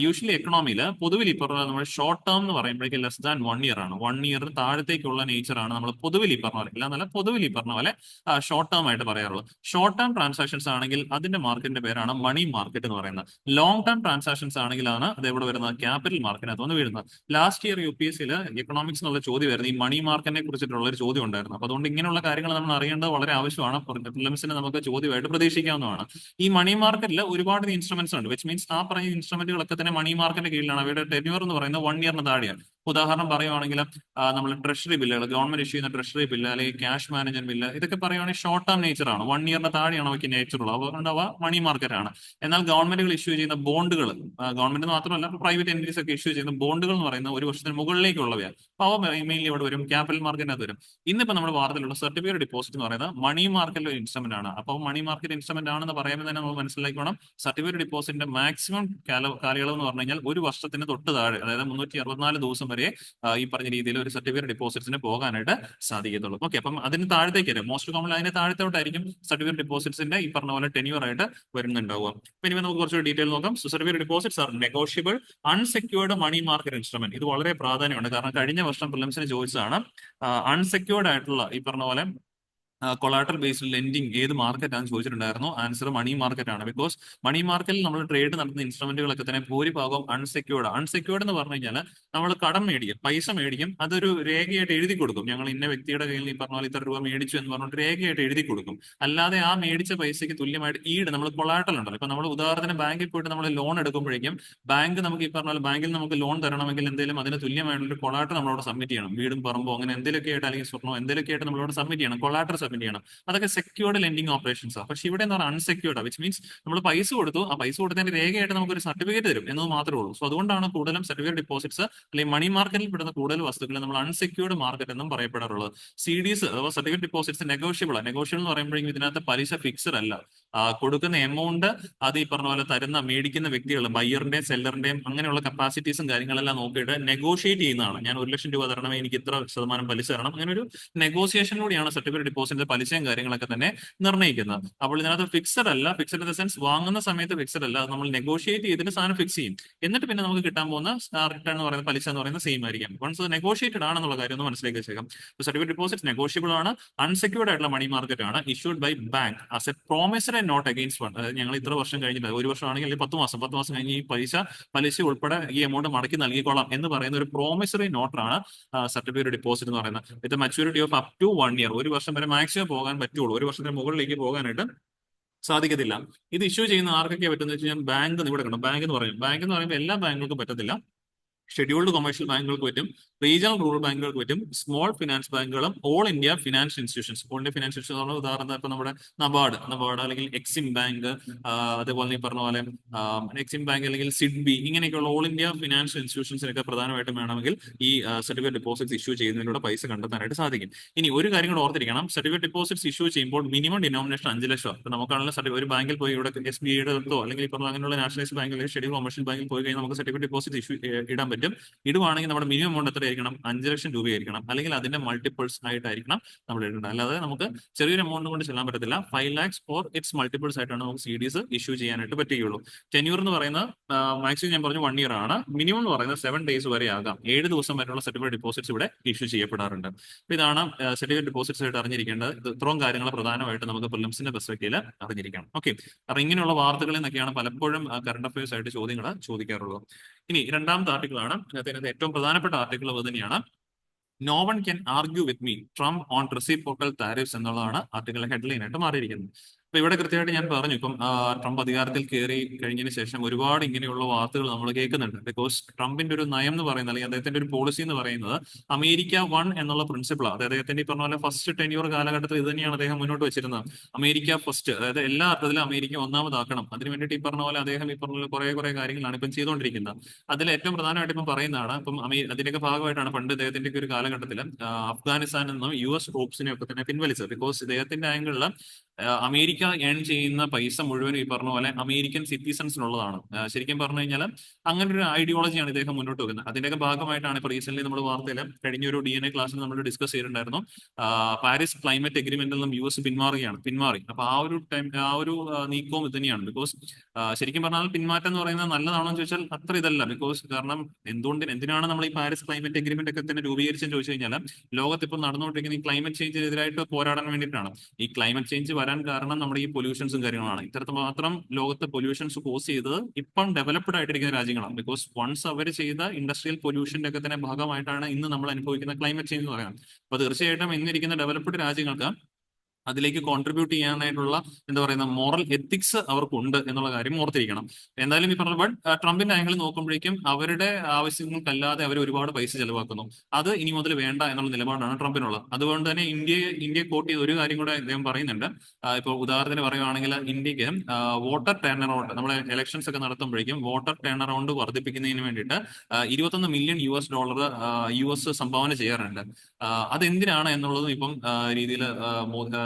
യൂഷ്വലി എക്കണോമിയിൽ പൊതുവിൽ ഈ പറഞ്ഞ നമ്മൾ ഷോർട്ട് ടേം എന്ന് പറയുമ്പോഴേക്കും ലെസ് ദാൻ 1 year ആണ്. 1 year താഴത്തേക്കുള്ള നേച്ചറാണ് നമ്മൾ പൊതുവിൽ ഈ പറഞ്ഞ പോലെ, ഇല്ലാന്നല്ല പൊതുവിൽ ഈ പറഞ്ഞ പോലെ ഷോർട്ട് ടേം ആയിട്ട് പറയാറുള്ളത്. ഷോർട്ട് ടേം ട്രാൻസാക്ഷൻസ് ആണെങ്കിൽ അതിന്റെ മാർക്കറ്റിന്റെ പേരാണ് മണി മാർക്കറ്റ് എന്ന് പറയുന്നത്. ലോങ് ടേം ട്രാൻസാക്ഷൻസ് ആണെങ്കിലാണ് അത് എവിടെ വരുന്നത്, ക്യാപിറ്റൽ മാർക്കറ്റിനകത്ത് വന്ന് വീഴുന്നത്. ലാസ്റ്റ് ഇയർ UPSC എക്കണോമിക്സ് എന്നുള്ള ചോദ്യം വരുന്നത് ഈ മണി മാർക്കറ്റിനെ കുറിച്ചിട്ടുള്ള ഒരു ചോദ്യം ഉണ്ടായിരുന്നു. അപ്പൊ അതുകൊണ്ട് ഇങ്ങനെയുള്ള കാര്യങ്ങൾ നമ്മൾ അറിയേണ്ടത് വളരെ ആവശ്യമാണ്. പ്രിലിംസിന് നമുക്ക് ചോദ്യമായിട്ട് പ്രതീക്ഷിക്കാവുന്നതാണ്. ഈ മണി മാർക്കറ്റിൽ ഒരുപാട് ഇൻസ്ട്രുമെന്റ്സ് ഉണ്ട്. വിച്ച് മീൻസ് ആ പറയുന്ന ഇൻസ്ട്രുമെന്റുകളൊക്കെ തന്നെ മണി മാർക്കറ്റിന്റെ കീഴിലാണ്. അവയുടെ ടെന്യൂർ എന്ന് പറയുന്നത് 1 year താഴെയാണ്. ഉദാഹരണം പറയുവാണെങ്കിൽ നമ്മൾ ട്രഷറി ബില്ലുകൾ, ഗവൺമെന്റ് ഇഷ്യൂ ചെയ്യുന്ന ട്രഷറി ബില്ല് അല്ലെങ്കിൽ ക്യാഷ് മാനേജ്മെന്റ് ബില്ല്, ഇതൊക്കെ പറയുവാണെങ്കിൽ ഷോർട്ട് ടേം നേച്ചർ ആണ്. 1 year താഴെയാണ് അവയ്ക്ക് നേച്ചർ ഉള്ളത്. അതുകൊണ്ട് അവ മണി മാർക്കറ്റ് ആണ്. എന്നാൽ ഗവൺമെന്റുകൾ ഇഷ്യൂ ചെയ്യുന്ന ബോണ്ടുകൾ, ഗവൺമെന്റ് മാത്രമല്ല പ്രൈവറ്റ് എന്റിറ്റീസ് ഒക്കെ ഇഷ്യൂ ചെയ്യുന്ന ബോണ്ടുകൾ എന്ന് പറയുന്നത് ഒരു വർഷത്തിന് മുകളിലേക്കുള്ളവയാണ്. അപ്പൊ അവ മെയിൻലി ഇവിടെ വരും, ക്യാപിറ്റൽ മാർക്കറ്റിനകത്ത് വരും. ഇന്നിപ്പോ നമ്മുടെ വാർത്തയിലുള്ള സർട്ടിഫിക്കറ്റ് ഡിപ്പോസിറ്റ് എന്ന് പറയുന്നത് മണി മാർക്കറ്റിലെ ഒരു ഇൻസ്ട്രുമെന്റ് ആണ്. അപ്പോൾ മണി മാർക്കറ്റ് ഇൻസ്ട്രുമെന്റ് ആണെന്ന് പറയുമ്പോൾ തന്നെ നമ്മൾ മനസ്സിലാക്കണം സർട്ടിഫിക്കറ്റ് ഡിപ്പോസിറ്റിന്റെ മാക്സിമം കാലയളവ് എന്ന് പറഞ്ഞു കഴിഞ്ഞാൽ ഒരു വർഷത്തിന് തൊട്ട് താഴെ, അതായത് 364 ദിവസം വരെ ഈ പറഞ്ഞ രീതിയിൽ ഒരു സർട്ടിഫിക്കറ്റ് ഡിപ്പോസിറ്റ്സിന് പോകാനായിട്ട് സാധിക്കത്തുള്ളൂ. ഓക്കെ, അപ്പം അതിന് താഴത്തേക്ക് വരും. മോസ്റ്റ് കോമൺ അതിന്റെ താഴത്തോട്ടായിരിക്കും സർട്ടിഫിക്കറ്റ് ഡിപ്പോസിറ്റ്സിന്റെ ഈ പറഞ്ഞ പോലെ ടെന്യൂർ ആയിട്ട് വരുന്നുണ്ടാവുക. പിന്നെ നമുക്ക് കുറച്ച് ഡീറ്റെയിൽ നോക്കാം. Certificate deposits are negotiable unsecured money market instrument. ഇത് വളരെ പ്രാധാന്യമുണ്ട്. കാരണം കഴിഞ്ഞ വർഷം പ്രിലിംസിന് ചോദിച്ചതാണ് അൺസെക്യൂർഡ് ആയിട്ടുള്ള ഈ പറഞ്ഞ പോലെ കൊളാട്രൽ ബേസ്ഡ് ലെൻഡിങ് ഏത് മാർക്കറ്റ് ആണെന്ന് ചോദിച്ചിട്ടുണ്ടായിരുന്നു. ആൻസർ മണി മാർക്കറ്റ് ആണ്. ബിക്കോസ് മണി മാർക്കറ്റിൽ നമ്മൾ ട്രേഡ് നടത്തുന്ന ഇൻസ്ട്രുമെന്റുകളൊക്കെ തന്നെ ഭൂരിഭാഗം അൺസെക്യൂർഡ് എന്ന് പറഞ്ഞു കഴിഞ്ഞാൽ നമ്മൾ കടം മേടിക്കും, പൈസ മേടിക്കും, അതൊരു രേഖയായിട്ട് എഴുതി കൊടുക്കും. ഞങ്ങൾ ഇന്ന വ്യക്തിയുടെ കയ്യിൽ ഈ പറഞ്ഞ പോലെ ഇത്ര രൂപ മേടിച്ചു എന്ന് പറഞ്ഞിട്ട് രേഖയായിട്ട് എഴുതി കൊടുക്കും. അല്ലാതെ ആ മേടിച്ച പൈസയ്ക്ക് തുല്യമായിട്ട് നമ്മൾ കൊളാട്രൽ ഉണ്ടല്ലോ. ഇപ്പൊ നമ്മൾ ഉദാഹരണത്തിന് ബാങ്കിൽ പോയിട്ട് നമ്മൾ ലോൺ എടുക്കുമ്പോഴേക്കും ബാങ്ക് നമുക്ക് ഈ പറഞ്ഞ പോലെ ബാങ്കിൽ നമുക്ക് ലോൺ തരണമെങ്കിൽ എന്തെങ്കിലും അതിന് തുല്യമായിട്ടുള്ള കൊളാട്രൽ നമ്മളോട് സബ്മിറ്റ് ചെയ്യണം. വീടും പറമ്പോ അങ്ങനെ എന്തെങ്കിലുമൊക്കെ ആയിട്ട് അല്ലെങ്കിൽ സ്വർണ്ണോ എന്തെങ്കിലുമൊക്കെ ആയിട്ട് നമ്മളോട് സബ്മിറ്റ് ചെയ്യണം. കൊളാട്രൽ ഡെവലപ്മെന്റ് ചെയ്യണം. അതൊക്കെ സെക്യൂർഡ് ലെൻഡിങ് ഓപ്പറേഷൻസ് ആണ്. പക്ഷെ ഇവിടെ എന്ന് പറഞ്ഞാൽ അൺസെക്യൂർഡ്, വിച്ച് മീൻസ് നമ്മൾ പൈസ കൊടുത്തു, ആ പൈസ കൊടുത്തതിന്റെ രേഖയായിട്ട് നമുക്ക് ഒരു സർട്ടിഫിക്കറ്റ് തരും എന്നത് മാത്രമേ ഉള്ളൂ. സോ അതുകൊണ്ടാണ് കൂടുതലും സർട്ടിഫിക്കറ്റ് ഡിപ്പോസിറ്റ്സ് അല്ലെങ്കിൽ മണി മാർക്കറ്റിൽ പെടുന്ന കൂടുതൽ വസ്തുക്കൾ നമ്മൾ അൺസെക്യൂർഡ് മാർക്കറ്റ് എന്നും പറയപ്പെടാറുള്ളത്. CDs അഥവാ സർട്ടിഫിക്കറ്റ് ഡിപ്പോസിറ്റ്സ് നെഗോഷ്യബിൾ ആണ്. നെഗോഷ്യബിൾ എന്ന് പറയുമ്പോഴേക്കും ഇതിനകത്ത് പലിശ ഫിക്സഡ് അല്ല. കൊടുക്കുന്ന എമൗണ്ട് അത് ഈ പറഞ്ഞ പോലെ മേടിക്കുന്ന വ്യക്തികൾ ബയ്യറിന്റെയും സെല്ലറിന്റെയും അങ്ങനെയുള്ള കപ്പാസിറ്റീസും കാര്യങ്ങളെല്ലാം നോക്കിയിട്ട് നെഗോഷിയേറ്റ് ചെയ്യുന്നതാണ്. ഞാൻ 1,00,000 രൂപ തരണം, എനിക്ക് ഇത്ര ശതമാനം പലിശ തരണം, അങ്ങനെ ഒരു നെഗോസിയേഷനിലൂടെയാണ് സർട്ടിഫിക്കറ്റ് ഡിപ്പോസിറ്റിന്റെ പലിശയും കാര്യങ്ങളൊക്കെ തന്നെ നിർണ്ണയിക്കുന്നത്. അപ്പോൾ ഇതിനകത്ത് ഫിക്സഡ് അല്ല. ഫിക്സഡ് ഇൻ ദ സെൻസ് വാങ്ങുന്ന സമയത്ത് ഫിക്സഡ് അല്ല, അത് നമ്മൾ നെഗോഷിയേറ്റ് ചെയ്തിട്ട് സാധനം ഫിക്സ് ചെയ്യും. എന്നിട്ട് പിന്നെ നമുക്ക് കിട്ടാൻ പോകുന്ന റിട്ടേൺ എന്ന് പറയുന്ന പലിശ എന്ന് പറയുന്നത് സെയിം ആയിരിക്കും. വൺസ് നെഗോഷിയേറ്റഡ് ആണെന്നുള്ള കാര്യം ഒന്ന് മനസ്സിലാക്കി വെച്ചേക്കാം. സർട്ടിഫിക്കറ്റ് ഡിപ്പോസിറ്റ് നെഗോഷ്യബിൾ ആണ്, അൺസെക്യൂർഡ് ആയിട്ടുള്ള മണി മാർക്കറ്റ് ആണ്, issued by bank as a promissory and note against fund. അതായത് ഞങ്ങൾ ഇത്ര വർഷം കഴിഞ്ഞിട്ട്, ഒരു വർഷം ആണെങ്കിൽ അല്ലെങ്കിൽ 10 മാസം കഴിഞ്ഞ് ഈ പലിശ ഉൾപ്പെടെ ഈ എമൗണ്ട് മടക്കി നൽകിക്കോളാം എന്ന് പറയുന്ന ഒരു പ്രോമിസറി നോട്ടാണ് സർട്ടിഫിക്കറ്റ് ഡിപ്പോസിറ്റ് എന്ന് പറയുന്നത്. With maturity of up to 1 year, ഒരു വർഷം വരെ മാക്സിമം പോകാൻ പറ്റുള്ളൂ. ഒരു വർഷത്തിന് മുകളിലേക്ക് പോകാനായിട്ട് സാധിക്കത്തില്ല. ഇത് ഇഷ്യൂ ചെയ്യുന്ന ആർക്കൊക്കെ പറ്റുന്ന വെച്ച് കഴിഞ്ഞാൽ ബാങ്ക്, ഇവിടെ കണ്ടോ ബാങ്ക് എന്ന് പറയും. ബാങ്ക് എന്ന് പറയുമ്പോൾ എല്ലാ ബാങ്കുകൾക്കും പറ്റത്തില്ല. ഷെഡ്യൂൾഡ് കൊമേഴ്ഷ്യൽ ബാങ്കുകൾക്ക് പറ്റും, റീജിയണൽ റൂറൽ ബാങ്കുകൾക്ക് പറ്റും, സ്മോൾ ഫിനാൻസ് ബാങ്കുകളും all India financial institutions. All India financial institution ഉദാഹരണം ഇപ്പൊ നമ്മുടെ നബാർഡ് അല്ലെങ്കിൽ എക്സിം ബാങ്ക്, അതേപോലെ ഈ പറഞ്ഞ പോലെ എക്സിം ബാങ്ക് അല്ലെങ്കിൽ സിഡ്ബി, ഇങ്ങനെയൊക്കെയുള്ള ഓൾ ഇന്ത്യ ഫിനാൻഷ്യൽ ഇൻസ്റ്റിറ്റ്യൂഷൻസിനൊക്കെ പ്രധാനമായിട്ടും വേണമെങ്കിൽ ഈ സർട്ടിഫിക്കറ്റ് ഡിപ്പോസിറ്റ്സ് ഇഷ്യൂ ചെയ്യുന്നതിലൂടെ പൈസ കണ്ടെത്താനായിട്ട് സാധിക്കും. ഇനി ഒരു കാര്യം കൂടെ ഓർത്തിരിക്കണം, സർട്ടിഫിക്കറ്റ് ഡിപ്പോസിറ്റ്സ് ഇഷ്യൂ ചെയ്യുമ്പോൾ മിനിമം ഡിനോമിനേഷൻ 5 ലക്ഷം. ഇപ്പൊ നമുക്കാണെങ്കിൽ ഒരു ബാങ്കിൽ പോയി, ഇവിടെ SBIയുടെ അടുത്തോ അല്ലെങ്കിൽ ഇപ്പൊ അങ്ങനെയുള്ള നാഷണലൈസ്ഡ് ബാങ്കിൽ അല്ലെങ്കിൽ ഷെഡ്യൂൾ കൊമേഴ്ഷ്യൽ ബാങ്കിൽ പോയി കഴിഞ്ഞാൽ നമുക്ക് സർട്ടിഫിക്കറ്റ് ഡിപ്പോസിറ്റ് ഇഷ്യൂ ഇടാൻ പറ്റും. ഇടുവാണെങ്കിൽ നമ്മുടെ മിനിമം എമൗണ്ട് എത്രയായിരിക്കണം? 5 ലക്ഷം രൂപയായിരിക്കണം, അല്ലെങ്കിൽ അതിന്റെ മൾട്ടിപ്പിൾസ് ആയിട്ടായിരിക്കണം നമ്മൾ ഇടേണ്ടത്. അല്ലാതെ നമുക്ക് ചെറിയൊരു എമൗണ്ട് കൊണ്ട് ചെല്ലാൻ പറ്റത്തില്ല. 5 lakhs ഓർ ഇറ്റ്സ് മൾട്ടിപ്പിൾസ് ആയിട്ടാണ് നമുക്ക് CDs ഇഷ്യൂ ചെയ്യാനായിട്ട് പറ്റുകയുള്ളൂ. ടെന്യൂർ എന്ന് പറയുന്ന മാക്സിമം ഞാൻ പറഞ്ഞു 1 ഇയർ ആണ്. മിനിമം എന്ന് പറയുന്നത് 7 days വരെ ആകാം. 7 ദിവസം വരെയുള്ള സർട്ടിഫിക്കറ്റ് ഡിപ്പോസിറ്റ്സ് ഇവിടെ ഇഷ്യൂ ചെയ്യപ്പെടാറുണ്ട്. അപ്പൊ ഇതാണ് സർട്ടിഫിക്കറ്റ് ഡിപ്പോസിറ്റ്സ് ആയിട്ട് അറിഞ്ഞിരിക്കേണ്ടത്. ഇത്രയും കാര്യങ്ങൾ പ്രധാനമായിട്ട് നമുക്ക് പ്രിലിംസിന്റെ പെർസ്പെക്റ്റീവിൽ അറിഞ്ഞിരിക്കണം. ഓക്കെ, കാരണം ഇങ്ങനെയുള്ള വാർത്തകളിൽ നിന്നൊക്കെയാണ് പലപ്പോഴും കറണ്ട് അഫയേഴ്സ് ആയിട്ട് ചോദ്യങ്ങൾ ചോദിക്കാറുള്ളത്. ഇനി രണ്ടാമത്തെ ആർട്ടിക്കിളാണ്, അതിനകത്ത് ഏറ്റവും പ്രധാനപ്പെട്ട ആർട്ടിക്കിൾ അത് തന്നെയാണ്. No one can argue with me Trump on reciprocal tariffs എന്നുള്ളതാണ് ആർട്ടിക്കിളിലെ ഹെഡ്ലൈൻ ആയിട്ട് മാറിയിരിക്കുന്നത്. അപ്പൊ ഇവിടെ കൃത്യമായിട്ട് ഞാൻ പറഞ്ഞു, ഇപ്പം ട്രംപ് അധികാരത്തിൽ കയറി കഴിഞ്ഞതിന് ശേഷം ഒരുപാട് ഇങ്ങനെയുള്ള വാർത്തകൾ നമ്മൾ കേൾക്കുന്നുണ്ട്. ബിക്കോസ് ട്രംപിന്റെ ഒരു നയം എന്ന് പറയുന്നത്, അല്ലെങ്കിൽ അദ്ദേഹത്തിന്റെ ഒരു പോളിസി എന്ന് പറയുന്നത് അമേരിക്ക വൺ എന്നുള്ള പ്രിൻസിപ്പിളാണ്. അതായത് അദ്ദേഹത്തിന്റെ ഈ പറഞ്ഞ പോലെ ഫസ്റ്റ് ടെന്യൂർ കാലഘട്ടത്തിൽ ഇത് തന്നെയാണ് അദ്ദേഹം മുന്നോട്ട് വെച്ചിരുന്നത്. അമേരിക്ക ഫസ്റ്റ്, അതായത് എല്ലാ അർത്ഥത്തിലും അമേരിക്ക ഒന്നാമതാക്കണം. അതിന് വേണ്ടിയിട്ട് ഈ പറഞ്ഞ പോലെ അദ്ദേഹം ഈ പറഞ്ഞ പോലെ കുറെ കാര്യങ്ങളാണ് ഇപ്പം ചെയ്തുകൊണ്ടിരിക്കുന്നത്. അതിൽ ഏറ്റവും പ്രധാനമായിട്ട് ഇപ്പം പറയുന്നതാണ്, ഇപ്പം അതിന്റെയൊക്കെ ഭാഗമായിട്ടാണ് പണ്ട് ഇദ്ദേഹത്തിന്റെ ഒരു കാലഘട്ടത്തിൽ അഫ്ഗാനിസ്ഥാനിൽ നിന്നും US ട്രൂപ്സിനെ ഒക്കെ തന്നെ പിൻവലിച്ചത്. ബിക്കോസ് ഇദ്ദേഹത്തിന്റെ ആംഗിളിൽ അമേരിക്ക ഏൺ ചെയ്യുന്ന പൈസ മുഴുവനും ഈ പറഞ്ഞ പോലെ അമേരിക്കൻ സിറ്റിസൺസിനുള്ളതാണ്. ശരിക്കും പറഞ്ഞു കഴിഞ്ഞാൽ അങ്ങനെ ഒരു ഐഡിയോളജിയാണ് ഇദ്ദേഹം മുന്നോട്ട് വെക്കുന്നത്. അതിന്റെയൊക്കെ ഭാഗമായിട്ടാണ് ഇപ്പൊ റീസെന്റ് നമ്മൾ വാർത്തയിൽ കഴിഞ്ഞൊരു DNA ക്ലാസ്സിൽ നമ്മൾ ഡിസ്കസ് ചെയ്തിട്ടുണ്ടായിരുന്നു. പാരീസ് ക്ലൈമറ്റ് എഗ്രിമെന്റിൽ നിന്നും US പിന്മാറി. അപ്പൊ ആ ഒരു നീക്കവും ഇത് തന്നെയാണ്. ബിക്കോസ് ശരിക്കും പറഞ്ഞാൽ പിന്മാറ്റം എന്ന് പറയുന്നത് നല്ലതാണോ എന്ന് ചോദിച്ചാൽ അത്ര ഇതല്ല. ബിക്കോസ് കാരണം എന്തിനാണ് നമ്മൾ ഈ പാരീസ് ക്ലൈമറ്റ് എഗ്രിമെന്റ് ഒക്കെ തന്നെ രൂപീകരിച്ചെന്ന് ചോദിച്ചു കഴിഞ്ഞാൽ ലോകത്ത് ഇപ്പോൾ നടന്നുകൊണ്ടിരിക്കുന്ന ഈ ക്ലൈമറ്റ് ചേഞ്ചിനെതിരായിട്ട് പോരാടാൻ വേണ്ടിയിട്ടാണ്. ഈ ക്ലൈമറ്റ് ചേഞ്ച് വരാൻ കാരണം നമ്മുടെ ഈ പൊല്യൂഷൻസും കാര്യങ്ങളാണ്. ഇത്തരത്തിൽ മാത്രം ലോകത്ത് പൊല്യൂഷൻസ് കോസ് ചെയ്തത് ഇപ്പം ഡെവലപ്ഡ് ആയിട്ടിരിക്കുന്ന രാജ്യങ്ങളാണ്. ബിക്കോസ് വൺസ് അവർ ചെയ്ത ഇൻഡസ്ട്രിയൽ പൊല്യൂഷന്റെ ഒക്കെ തന്നെ ഭാഗമായിട്ടാണ് ഇന്ന് നമ്മൾ അനുഭവിക്കുന്ന ക്ലൈമറ്റ് ചേഞ്ച് എന്ന് പറയുന്നത്. അപ്പൊ തീർച്ചയായിട്ടും ഇന്നിരിക്കുന്ന ഡെവലപ്ഡ് രാജ്യങ്ങൾക്ക് അതിലേക്ക് കോൺട്രിബ്യൂട്ട് ചെയ്യാനായിട്ടുള്ള എന്താ പറയുന്ന മോറൽ എത്തിക്സ് അവർക്കുണ്ട് എന്നുള്ള കാര്യം ഓർത്തിരിക്കണം. എന്തായാലും ഈ പറഞ്ഞ ട്രംപിന്റെ ആംഗിൾ നോക്കുമ്പോഴേക്കും അവരുടെ ആവശ്യങ്ങൾക്കല്ലാതെ അവർ ഒരുപാട് പൈസ ചെലവാക്കുന്നു. അത് ഇനി മുതൽ വേണ്ട എന്നുള്ള നിലപാടാണ് ട്രംപിനുള്ളത്. അതുകൊണ്ട് തന്നെ ഇന്ത്യയെ കോട്ട് ചെയ്ത ഒരു കാര്യം കൂടെ അദ്ദേഹം പറയുന്നുണ്ട്. ഇപ്പോൾ ഉദാഹരണത്തിന് പറയുകയാണെങ്കിൽ ഇന്ത്യക്ക് വോട്ടർ ടേൺ അറൗണ്ട്, നമ്മളെ ഇലക്ഷൻസ് ഒക്കെ നടത്തുമ്പോഴേക്കും വോട്ടർ ടേൺ അറൗണ്ട് വർദ്ധിപ്പിക്കുന്നതിന് വേണ്ടിയിട്ട് $21 മില്യൺ US സംഭാവന ചെയ്യാറുണ്ട്. അതെന്തിനാണ് എന്നുള്ളതും ഇപ്പം രീതിയിൽ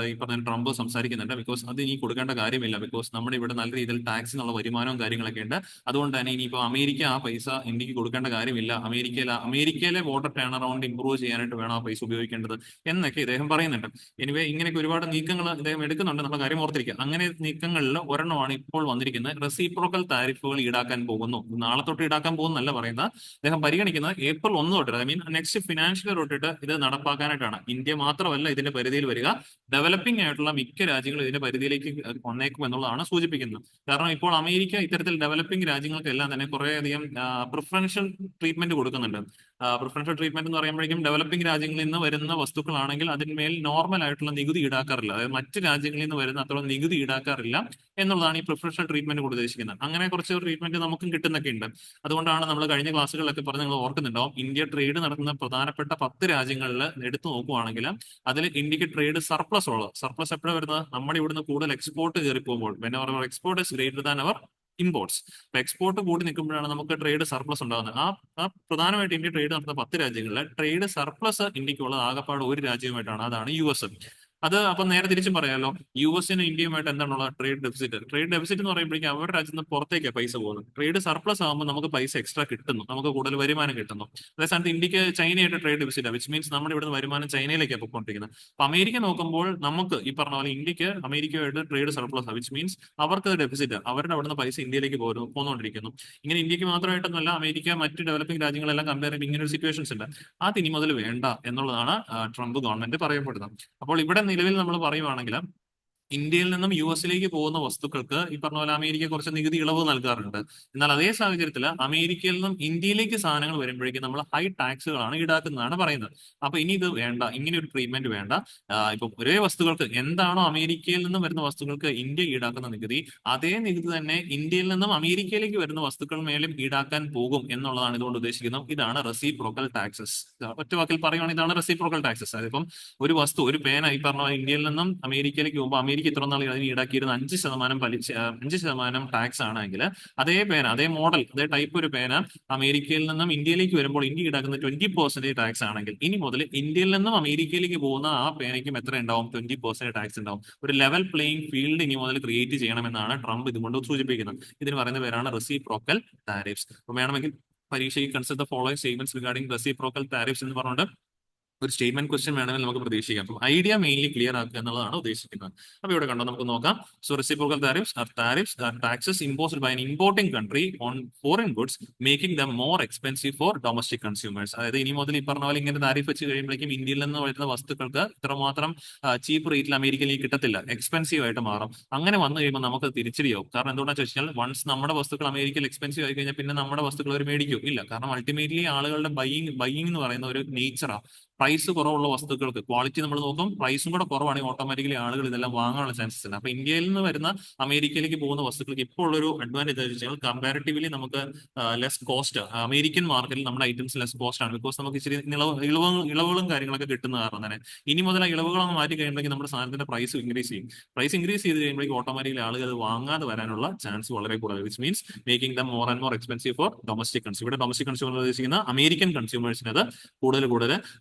ഈ പറഞ്ഞ ട്രംപ് സംസാരിക്കുന്നുണ്ട്. ബിക്കോസ് അത് ഇനി കൊടുക്കേണ്ട കാര്യമില്ല. ബിക്കോസ് നമ്മുടെ ഇവിടെ നല്ല രീതിയിൽ ടാക്സിനുള്ള വരുമാനവും കാര്യങ്ങളൊക്കെ ഉണ്ട്. അതുകൊണ്ട് തന്നെ ഇനിയിപ്പോൾ അമേരിക്ക ആ പൈസ ഇന്ത്യക്ക് കൊടുക്കേണ്ട കാര്യമില്ല. അമേരിക്കയിലെ വോട്ടർ ടേൺ അറൗണ്ട് ഇംപ്രൂവ് ചെയ്യാനായിട്ട് വേണം ആ പൈസ ഉപയോഗിക്കേണ്ടത് എന്നൊക്കെ ഇദ്ദേഹം പറയുന്നുണ്ട്. എനിവേ ഇങ്ങനെയൊക്കെ ഒരുപാട് നീക്കങ്ങൾ ഇദ്ദേഹം എടുക്കുന്നുണ്ട് എന്നുള്ള കാര്യം ഓർത്തിരിക്കുക. അങ്ങനെ നീക്കങ്ങളിൽ ഒരെണ്ണമാണ് ഇപ്പോൾ വന്നിരിക്കുന്നത്. റെസിപ്രോക്കൽ താരിഫുകൾ ഈടാക്കാൻ പോകുന്നു. നാളെ തൊട്ട് ഈടാക്കാൻ പോകുന്നല്ല പറയുന്നത്. അദ്ദേഹം പരിഗണിക്കുന്നത് April 1 തൊട്ട്, I mean next financial year തൊട്ടിട്ട് ഇത് നടപ്പാക്കാനായിട്ടാണ്. ഇന്ത്യ മാത്രമല്ല ഇതിന്റെ പരിധിയിൽ വരിക, ഡെവലപ്പിംഗ് ആയിട്ടുള്ള മിക്ക രാജ്യങ്ങളും ഇതിന്റെ പരിധിയിലേക്ക് വന്നേക്കും എന്നുള്ളതാണ് സൂചിപ്പിക്കുന്നത്. കാരണം ഇപ്പോൾ അമേരിക്ക ഇത്തരത്തിൽ ഡെവലപ്പിംഗ് രാജ്യങ്ങൾക്കെല്ലാം തന്നെ കുറേയധികം പ്രിഫറൻഷ്യൽ ട്രീറ്റ്മെന്റ് കൊടുക്കുന്നുണ്ട്. പ്രിഫറൻഷ്യൽ ട്രീറ്റ്മെന്റ് എന്ന് പറയുമ്പോഴേക്കും ഡെവലപ്പിംഗ് രാജ്യങ്ങളിൽ നിന്ന് വരുന്ന വസ്തുക്കളാണെങ്കിൽ അതിന്മേൽ നോർമൽ ആയിട്ടുള്ള നികുതി ഈടാക്കാറില്ല. അതായത് മറ്റ് രാജ്യങ്ങളിൽ നിന്ന് വരുന്ന അത്ര നികുതി ഈടാക്കാറില്ല എന്നുള്ളതാണ് ഈ പ്രിഫറൻഷ്യൽ ട്രീറ്റ്മെന്റ് കൊണ്ട് ഉദ്ദേശിക്കുന്നത്. അങ്ങനെ കുറച്ച് ട്രീറ്റ്മെന്റ് നമുക്കും കിട്ടുന്നൊക്കെ ഉണ്ട്. അതുകൊണ്ടാണ് നമ്മൾ കഴിഞ്ഞ ക്ലാസ്സുകളിലൊക്കെ പറഞ്ഞ് നിങ്ങൾ ഓർക്കുന്നുണ്ടാവും, ഇന്ത്യ ട്രേഡ് നടത്തുന്ന പ്രധാനപ്പെട്ട 10 രാജ്യങ്ങളിൽ എടുത്തു നോക്കുവാണെങ്കിൽ അതിൽ ഇന്ത്യക്ക് ട്രേഡ് സർപ്ലസ് ഉള്ളത്. സർപ്ലസ് എപ്പോഴാണ് വരുന്നത്? നമ്മുടെ ഇവിടുന്ന് കൂടുതൽ എക്സ്പോർട്ട് കയറി പോകുമ്പോൾ, export is greater than our imports. അപ്പൊ എക്സ്പോർട്ട് കൂടി നിൽക്കുമ്പോഴാണ് നമുക്ക് ട്രേഡ് സർപ്ലസ് ഉണ്ടാകുന്നത്. ആ പ്രധാനമായിട്ട് ഇന്ത്യ ട്രേഡ് നടത്തുന്ന 10 രാജ്യങ്ങളിൽ ട്രേഡ് സർപ്ലസ് ഇന്ത്യക്കുള്ളത് ആകപ്പാട് ഒരു രാജ്യവുമായിട്ടാണ്, അതാണ് US. അത് അപ്പൊ നേരെ തിരിച്ചും പറയാലോ, US-ന് ഇന്ത്യയുമായിട്ട് എന്താണുള്ള ട്രേഡ് ഡെഫിസിറ്റ്. ട്രേഡ് ഡെഫിസിറ്റ് എന്ന് പറയുമ്പോഴേക്കും അവരുടെ രാജ്യത്ത് നിന്ന് പുറത്തേക്കാണ് പൈസ പോകുന്നത്. ട്രേഡ് സർപ്ലസ് ആകുമ്പോൾ നമുക്ക് പൈസ എക്സ്ട്രാ കിട്ടുന്നു, നമുക്ക് കൂടുതൽ വരുമാനം കിട്ടുന്നു. അതേസ്ഥാനത്ത് ഇന്ത്യക്ക് ചൈനയായിട്ട് ട്രേഡ് ഡെഫിസിറ്റ്, വിച്ച് മീൻസ് നമ്മുടെ ഇവിടുന്ന് വരുമാനം ചൈനയിലേക്കാണ് പോയിക്കൊണ്ടിരിക്കുന്നത്. അപ്പൊ അമേരിക്ക നോക്കുമ്പോൾ നമുക്ക് ഈ പറഞ്ഞ പോലെ ഇന്ത്യക്ക് അമേരിക്കയുമായിട്ട് ട്രേഡ് സർപ്ലസ്, വിച്ച് മീൻസ് അവർക്ക് ഡെഫിസിറ്റ്, അവരുടെ അവിടുന്ന് പൈസ ഇന്ത്യയിലേക്ക് പോന്നുകൊണ്ടിരിക്കുന്നു. ഇങ്ങനെ ഇന്ത്യക്ക് മാത്രമായിട്ടൊന്നുമല്ല, അമേരിക്ക മറ്റ് ഡെവലപ്പിംഗ് രാജ്യങ്ങളെല്ലാം കമ്പയർ ചെയ്യുമ്പോൾ ഇങ്ങനെ ഒരു സിറ്റുവേഷൻസ് ഉണ്ട്. അത് ഇനി മുതൽ വേണ്ട എന്നുള്ളതാണ് ട്രംപ് ഗവൺമെന്റ് പറയപ്പെടുന്നത്. അപ്പോൾ ഇവിടെ നിലവിൽ നമ്മൾ പറയുവാണെങ്കിൽ ഇന്ത്യയിൽ നിന്നും US-ലേക്ക് പോകുന്ന വസ്തുക്കൾക്ക് ഈ പറഞ്ഞ പോലെ അമേരിക്ക കുറച്ച് നികുതി ഇളവ് നൽകാറുണ്ട്. എന്നാൽ അതേ സാഹചര്യത്തിൽ അമേരിക്കയിൽ നിന്നും ഇന്ത്യയിലേക്ക് സാധനങ്ങൾ വരുമ്പോഴേക്കും നമ്മൾ ഹൈ ടാക്സുകളാണ് ഈടാക്കുന്നതാണ് പറയുന്നത്. അപ്പൊ ഇനി ഇത് വേണ്ട, ഇങ്ങനെ ഒരു ട്രീറ്റ്മെന്റ് വേണ്ട. ഇപ്പൊ ഒരേ വസ്തുക്കൾക്ക് എന്താണോ അമേരിക്കയിൽ നിന്നും വരുന്ന വസ്തുക്കൾക്ക് ഇന്ത്യ ഈടാക്കുന്ന നികുതി, അതേ നികുതി തന്നെ ഇന്ത്യയിൽ നിന്നും അമേരിക്കയിലേക്ക് വരുന്ന വസ്തുക്കൾ മേലും ഈടാക്കാൻ പോകും എന്നുള്ളതാണ് ഇതുകൊണ്ട് ഉദ്ദേശിക്കുന്നത്. ഇതാണ് റെസിപ്രോക്കൽ ടാക്സസ്. ഒറ്റ വാക്കിൽ പറയുവാണെങ്കിൽ ഇതാണ് റെസിപ്രോക്കൽ ടാക്സസ്. അതിപ്പം ഒരു വസ്തു, ഒരു പേന ഈ പറഞ്ഞ ഇന്ത്യയിൽ നിന്നും അമേരിക്കയിലേക്ക് പോകുമ്പോൾ അമേരിക്ക ഇത്ര നാൾ അതിന് ഈടാക്കിയിരുന്ന 5% ടാക്സ് ആണെങ്കിൽ, അതേ പേന, അതേ മോഡൽ, അതേ ടൈപ്പ് ഒരു പേന അമേരിക്കയിൽ നിന്നും ഇന്ത്യയിലേക്ക് വരുമ്പോൾ ഇന്ത്യ ഈടാക്കുന്ന 20% ടാക്സ് ആണെങ്കിൽ, ഇനി മുതൽ ഇന്ത്യയിൽ നിന്നും അമേരിക്കയിലേക്ക് പോകുന്ന ആ പേനയ്ക്കും എത്ര ഉണ്ടാവും? 20% ടാക്സ് ഉണ്ടാവും. ഒരു ലെവൽ പ്ലേയിങ് ഫീൽഡ് ഇനി മുതൽ ക്രിയേറ്റ് ചെയ്യണമെന്നാണ് ട്രംപ് ഇതുകൊണ്ട് സൂചിപ്പിക്കുന്നത്. ഇതിന് പറയുന്ന പേരാണ് റെസിപ്രോക്കൽ ടാരിഫ്സ്. അപ്പൊ വേണമെങ്കിൽ പരീക്ഷയ്ക്ക് consider the following statements regarding reciprocal tariffs എന്ന് പറഞ്ഞുകൊണ്ട് ഒരു സ്റ്റേറ്റ്മെന്റ് ക്വസ്റ്റ്യൻ വേണമെങ്കിൽ നമുക്ക് പ്രതീക്ഷിക്കാം. അപ്പം ഐഡിയ മെയിൻലി ക്ലിയർ ആക്കുക എന്നുള്ളതാണ് ഉദ്ദേശിക്കുന്നത്. അപ്പൊ ഇവിടെ കണ്ടോ, നമുക്ക് നോക്കാം. So reciprocal tariffs are taxes imposed by an importing country on foreign goods making them more expensive for domestic consumers. അതായത് ഇനി മുതൽ ഈ പറഞ്ഞ പോലെ ഇങ്ങനെ ടാരിഫ് വെച്ച് കഴിയുമ്പോഴേക്കും ഇന്ത്യയിൽ നിന്ന് വരുന്ന വസ്തുക്കൾക്ക് ഇത്രമാത്രം ചീപ്പ് റേറ്റിൽ അമേരിക്കയിലേക്ക് കിട്ടത്തില്ല, എക്സ്പെൻസീവ് ആയിട്ട് മാറും. അങ്ങനെ വന്നു കഴിയുമ്പോൾ നമുക്ക് തിരിച്ചടിയാവും. കാരണം എന്തുകൊണ്ടാണെന്ന് വെച്ചാൽ വൺസ് നമ്മുടെ വസ്തുക്കൾ അമേരിക്കയിൽ എക്സ്പെൻസീവ് ആയി കഴിഞ്ഞാൽ പിന്നെ നമ്മുടെ വസ്തുക്കൾ അവർ മേടിക്കും ഇല്ല. കാരണം അൾട്ടിമേറ്റ്ലി ആളുകളുടെ ബൈയിങ് എന്ന് പറയുന്ന ഒരു നേച്ചറാണ്. പ്രൈസ് കുറവുള്ള വസ്തുക്കൾക്ക് ക്വാളിറ്റി നമ്മൾ നോക്കും, പ്രൈസും കൂടെ കുറവാണെങ്കിൽ ഓട്ടോമാറ്റിക്കലി ആളുകൾ ഇതെല്ലാം വാങ്ങാനുള്ള ചാൻസസ് ഉണ്ട്. അപ്പൊ ഇന്ത്യയിൽ നിന്ന് വരുന്ന അമേരിക്കയിലേക്ക് പോകുന്ന വസ്തുക്കൾക്ക് ഇപ്പോൾ ഉള്ളൊരു അഡ്വാൻറ്റേജ് എന്ന് വെച്ചാൽ കമ്പാരിറ്റീവ്ലി നമുക്ക് ലെസ് കോസ്റ്റ്, അമേരിക്കൻ മാർക്കറ്റിൽ നമ്മുടെ ഐറ്റംസ് ലെസ് കോസ്റ്റ് ആണ്. ബിക്കോസ് നമുക്ക് ഇച്ചിരി ഇളവുകളും കാര്യങ്ങളൊക്കെ കിട്ടുന്ന കാരണം തന്നെ ഇനി മുതൽ ആ ഇളവുകളൊന്ന് മാറ്റി കഴിയുമ്പോഴേക്കും നമ്മുടെ സാധനത്തിന്റെ പ്രൈസ് ഇൻക്രീസ് ചെയ്യും. പ്രൈസ് ഇൻക്രീസ് ചെയ്ത് കഴിയുമ്പോഴേക്കും ഓട്ടോമാറ്റിക്കലി ആളുകൾ അത് വാങ്ങാതെ വരാനുള്ള ചാൻസ് വളരെ കൂടുതൽ, which means making them more and more expensive for domestic consumer. ഇവിടെ ഡൊമസ്റ്റിക് കൺസ്യൂമർ ഉദ്ദേശിക്കുന്ന അമേരിക്കൻ കൺസ്യൂമേഴ്സിന് അത് കൂടുതൽ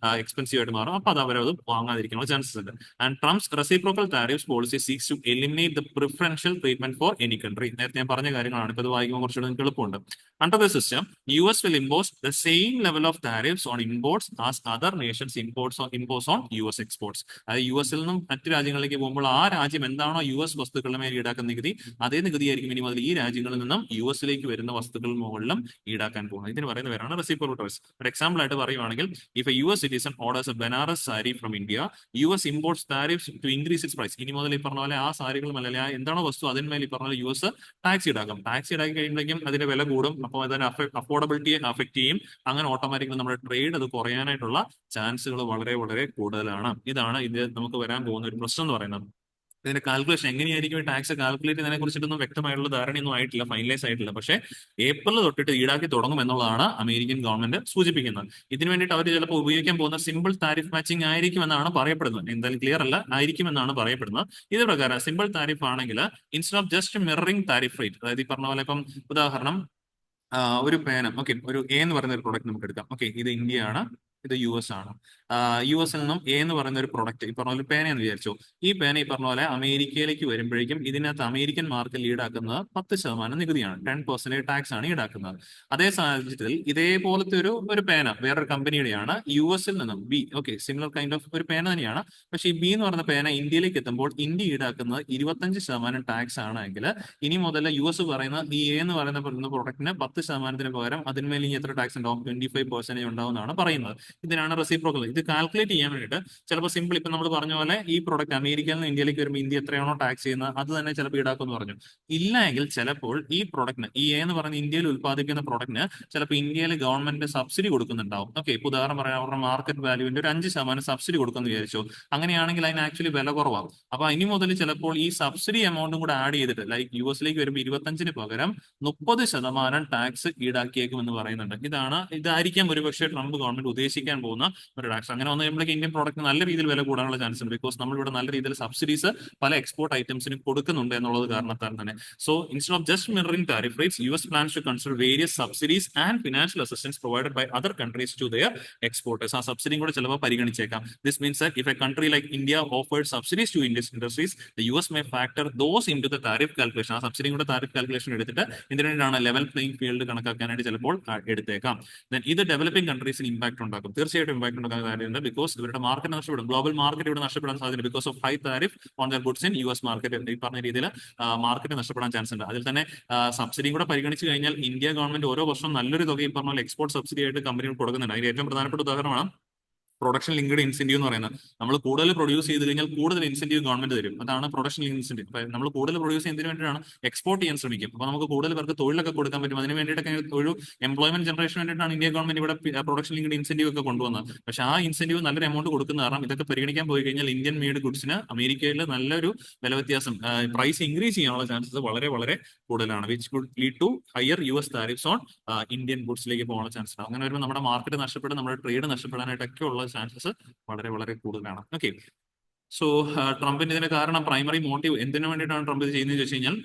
എക്സ്പെൻസീവ് ആയിട്ട് മാറും. അപ്പൊ അത് അവരത് വാങ്ങാതിരിക്കാനുള്ള ചാൻസസ് ഉണ്ട്. And Trump's reciprocal tariffs policy seeks to eliminate the preferential treatment for any country. നേരത്തെ ഞാൻ പറഞ്ഞ കാര്യങ്ങളാണ്, ഇപ്പൊ ഇത് വായിക്കുമ്പോൾ കുറച്ചുകൂടെ നിങ്ങൾക്ക് എളുപ്പമുണ്ട്. Under the system, US will impose the same level of tariffs on imports as other nations impose on US exports. അതായത് US-ൽ നിന്നും മറ്റു രാജ്യങ്ങളിലേക്ക് പോകുമ്പോൾ ആ രാജ്യം എന്താണോ US വസ്തുക്കളുടെ മേൽ ഈടാക്കുന്ന നികുതി, അതേ നികുതിയായിരിക്കും ഇനി മുതൽ ഈ രാജ്യങ്ങളിൽ നിന്നും US-ലേക്ക് വരുന്ന വസ്തുക്കൾ മുകളിലും ഈടാക്കാൻ പോകുന്നത്. ഇതിന് പറയുന്ന പേരാണ് റെസിപ്രോക്കൽ ടാരിഫ്സ്. ഒരു എക്സാമ്പിൾ ആയിട്ട് പറയുവാണെങ്കിൽ, if a US citizen orders a Benares saree from India, US imports tariffs to increase its price. ഇനി മുതൽ ഈ പറഞ്ഞ പോലെ ആ സാരികളും അല്ലെങ്കിൽ എന്താണോ വസ്തു അതിന്മേൽ ഈ പറഞ്ഞ പോലെ US ടാക്സ് ഈടാക്കും. ടാക്സ് ഈടാക്കി കഴിയുമ്പോഴേക്കും അതിന്റെ വില കൂടും. അപ്പോൾ അതിന്റെ അഫോർഡബിലിറ്റിയെ അഫക്ട് ചെയ്യും. അങ്ങനെ ഓട്ടോമാറ്റിക്കലി നമ്മുടെ ട്രേഡ് അത് കുറയാനായിട്ടുള്ള ചാൻസുകൾ വളരെ കൂടുതലാണ്. ഇതാണ് ഇത് നമുക്ക് വരാൻ പോകുന്ന ഒരു പ്രശ്നം എന്ന് പറയുന്നത്. ഇതിന്റെ കാൽക്കുലേഷൻ എങ്ങനെയായിരിക്കും ടാക്സ് കാൽക്കുലേറ്റ് ചെയ്യുന്നതിനെ കുറിച്ചിട്ടൊന്നും വ്യക്തമായിട്ടുള്ള ധാരണയൊന്നും ആയിട്ടില്ല, ഫൈനലൈസ് ആയിട്ടില്ല. പക്ഷേ ഏപ്രിൽ തൊട്ടിട്ട് ഈടാക്കി തുടങ്ങും എന്നുള്ളതാണ് അമേരിക്കൻ ഗവൺമെന്റ് സൂചിപ്പിക്കുന്നത്. ഇതിനു വേണ്ടിയിട്ട് അവർ ചിലപ്പോൾ ഉപയോഗിക്കാൻ പോകുന്ന സിമ്പിൾ താരിഫ് മാച്ചിങ് ആയിരിക്കും എന്നാണ് പറയപ്പെടുന്നത്. എന്തായാലും ക്ലിയർ അല്ല, ആയിരിക്കും എന്നാണ് പറയപ്പെടുന്നത്. ഇത് പ്രകാരം സിമ്പിൾ താരിഫ് ആണെങ്കിൽ instead of just mirroring tariff rate, അതായത് ഈ പറഞ്ഞ പോലെ ഇപ്പം ഉദാഹരണം ഒരു പേന, ഓക്കെ, ഒരു എ എന്ന് പറയുന്ന ഒരു പ്രോഡക്റ്റ് നമുക്ക് എടുക്കാം. ഓക്കെ, ഇത് ഇന്ത്യയാണ്, ഇത് US ആണ്. US-ൽ നിന്നും എ എന്ന് പറയുന്ന ഒരു പ്രൊഡക്റ്റ് ഈ പറഞ്ഞ പോലെ പേന എന്ന് വിചാരിച്ചു. ഈ പേന ഈ പറഞ്ഞ പോലെ അമേരിക്കയിലേക്ക് വരുമ്പോഴേക്കും ഇതിനകത്ത് അമേരിക്കൻ മാർക്കറ്റിൽ ഈടാക്കുന്നത് 10% നികുതിയാണ്, 10% ടാക്സ് ആണ് ഈടാക്കുന്നത്. അതേ സാഹചര്യത്തിൽ ഇതേപോലത്തെ ഒരു പേന വേറൊരു കമ്പനിയുടെയാണ്, US-ൽ നിന്നും B, okay, similar kind of ഒരു പേന തന്നെയാണ്. പക്ഷേ ഈ ബി എന്ന് പറയുന്ന പേന ഇന്ത്യയിലേക്ക് എത്തുമ്പോൾ ഇന്ത്യ ഈടാക്കുന്നത് 25% ടാക്സ് ആണെങ്കിൽ ഇനി മുതൽ US പറയുന്ന ഈ എ എന്ന് പറയുന്ന പ്രൊഡക്റ്റിന് 10%-ന് പകരം അതിന്മേൽ ഇനി എത്ര ടാക്സ് ഉണ്ടാവും? 25% ഉണ്ടാവും എന്നാണ് പറയുന്നത്. ഇതിനാണ് റെസിപ്രോക്കൽ. ഇത് കാൽക്കുലേറ്റ് ചെയ്യാൻ വേണ്ടിയിട്ട് ചിലപ്പോൾ സിമ്പിൾ ഇപ്പം നമ്മൾ പറഞ്ഞ പോലെ ഈ പ്രോഡക്റ്റ് അമേരിക്കയിൽ നിന്ന് ഇന്ത്യയിലേക്ക് വരുമ്പോൾ ഇന്ത്യ എത്രയാണോ ടാക്സ് ചെയ്യുന്നത് അത് തന്നെ ചിലപ്പോൾ ഈടാക്കുമെന്ന് പറഞ്ഞു. ഇല്ല എങ്കിൽ ചിലപ്പോൾ ഈ പ്രോഡക്റ്റിന് ഈ എ എന്ന് പറയുന്ന ഇന്ത്യയിൽ ഉത്പാദിപ്പിക്കുന്ന പ്രോഡക്റ്റിന് ചിലപ്പോൾ ഇന്ത്യയിൽ ഗവൺമെന്റ് സബ്സിഡി കൊടുക്കുന്നുണ്ടാവും. ഓക്കെ, ഇപ്പൊ ഉദാഹരണം പറയാം, അവരുടെ മാർക്കറ്റ് വാല്യൂവിന്റെ ഒരു 5% സബ്സിഡി കൊടുക്കുമെന്ന് വിചാരിച്ചു. അങ്ങനെയാണെങ്കിൽ അതിന് ആക്ച്വലി വില കുറവാകും. അപ്പൊ ഇനി മുതൽ ചിലപ്പോൾ ഈ സബ്സിഡി എമൗണ്ടും കൂടെ ആഡ് ചെയ്തിട്ട് ലൈക്ക് യുഎസിലേക്ക് വരുമ്പോൾ 25-ന് പകരം 30% ടാക്സ് ഈടാക്കിയേക്കും എന്ന് പറയുന്നുണ്ട്. ഇതായിരിക്കാം ഒരുപക്ഷെ ട്രംപ് ഗവൺമെന്റ് ഉദ്ദേശിക്കാൻ പോകുന്ന ഒരു ടാക്സ്. അങ്ങനെ വന്നു കഴിയുമ്പോഴേക്ക് ഇന്ത്യൻ പ്രോഡക്റ്റ് നല്ല രീതിയിൽ വില കൂടാനുള്ള ചാൻസ് ഉണ്ട്. ബിക്കോസ് നമ്മളിവിടെ നല്ല രീതിയിൽ സബ്സിഡീസ് പല എക്സ്പോർട്ട് ഐറ്റംസിനും കൊടുക്കുന്നുണ്ട് എന്നുള്ളത് കാരണത്താൽ തന്നെ. So instead of just mirroring tariff rates, US plans to consider various subsidies and financial assistance provided by other countries to their exporters. ആ സബ്സിഡിയും കൂടെ ചിലപ്പോൾ പരിഗണിച്ചേക്കാം. This means that if a country like India offered subsidies to Indian industries, the US may factor those into the tariff calculation. ആ സബ്സിഡിയും കൂടെ tariff calculation എടുത്തിട്ട് ഇതിനു വേണ്ടിയാണ് ലെവൽ പ്ലേയിങ് ഫീൽഡ് കണക്കാക്കാനായിട്ട് ചിലപ്പോൾ എടുത്തേക്കാം. ദെൻ ഇത് ഡെവലപ്പിംഗ് കൺട്രീസിന് ഇമ്പാക്ട് ഉണ്ടാക്കും, തീർച്ചയായിട്ടും ഇമ്പാക്ട് ഉണ്ടാക്കാൻ കാര്യമുണ്ട്. ബിക്കോസ് ഇവരുടെ മാർക്കറ്റ് നഷ്ടപ്പെടും, ഗ്ലോബൽ മാർക്കറ്റ് ഇവിടെ നഷ്ടപ്പെടാൻ സാധ്യത because of high tariff on there goods in US market. ഈ പറഞ്ഞ രീതിയിൽ മാർക്കറ്റ് നഷ്ടപ്പെടാൻ ചാൻസ് ഉണ്ട്. അതിൽ തന്നെ സബ്സിഡിയും കൂടെ പരിഗണിച്ച് കഴിഞ്ഞാൽ ഇന്ത്യ ഗവൺമെന്റ് ഓരോ വർഷവും നല്ലൊരു തുക ഈ പറഞ്ഞ എക്സ്പോർട്ട് സബ്സിഡി ആയിട്ട് കമ്പനികൾ കൊടുക്കുന്നുണ്ട്. അതിന് ഏറ്റവും പ്രധാനപ്പെട്ട ഉദാഹരണമാണ് പ്രൊഡക്ഷൻ ലിങ്ക്ഡ് ഇൻസെന്റീവ് എന്ന് പറയുന്നത്. നമ്മൾ കൂടുതൽ പ്രൊഡ്യൂസ് ചെയ്ത് കഴിഞ്ഞാൽ കൂടുതൽ ഇൻസെന്റീവ് ഗവൺമെന്റ് തരും. അതാണ് പ്രൊഡക്ഷൻ ലിങ്ക് ഇൻസെന്റീവ്. നമ്മൾ കൂടുതൽ പ്രൊഡ്യൂസ് ചെയ്യുന്നതിന് വേണ്ടിയിട്ടാണ് എക്സ്പോർട്ട് ചെയ്യാൻ ശ്രമിക്കും. അപ്പോൾ നമുക്ക് കൂടുതൽ പേർക്ക് തൊഴിലൊക്കെ കൊടുക്കാൻ പറ്റും. അതിന് വേണ്ടിയിട്ടൊക്കെ ഒരു എംപ്ലോയ്മെന്റ് ജനറേഷൻ വേണ്ടിയിട്ടാണ് ഇന്ത്യ ഗവൺമെന്റ് ഇവിടെ പ്രൊഡക്ഷൻ ലിങ്ക്ഡ് ഇൻസെന്റീവ് ഒക്കെ കൊണ്ടുവന്നത്. പക്ഷേ ആ ഇൻസെന്റീവ് നല്ലൊരു എമൗണ്ട് കൊടുക്കുന്ന കാരണം ഇതൊക്കെ പരിഗണിക്കാൻ പോയി കഴിഞ്ഞാൽ ഇന്ത്യൻ മെയ്ഡ് ഗുഡ്സിന് അമേരിക്കയിൽ നല്ലൊരു വില വ്യത്യാസം, പ്രൈസ് ഇൻക്രീസ് ചെയ്യാനുള്ള ചാൻസസ് വളരെ വളരെ കൂടുതലാണ്. Which could lead to higher US tariffs on Indian ഗുഡ്സിലേക്ക് പോകാനുള്ള ചാൻസ് ആണ്. അങ്ങനെ വരുമ്പോൾ നമ്മുടെ മാർക്കറ്റ് നഷ്ടപ്പെടും, നമ്മുടെ ട്രേഡ് നഷ്ടപ്പെടാനായിട്ടൊക്കെ ഉള്ള ചാൻസസ് വളരെ വളരെ കൂടുതലാണ്. ഓക്കെ, സോ ട്രംപിന് ഇതിന് കാരണം പ്രൈമറി മോട്ടീവ് എന്തിനു വേണ്ടിയിട്ടാണ് ട്രംപ് ഇത് ചെയ്യുന്നത് ചോദിച്ചു കഴിഞ്ഞാൽ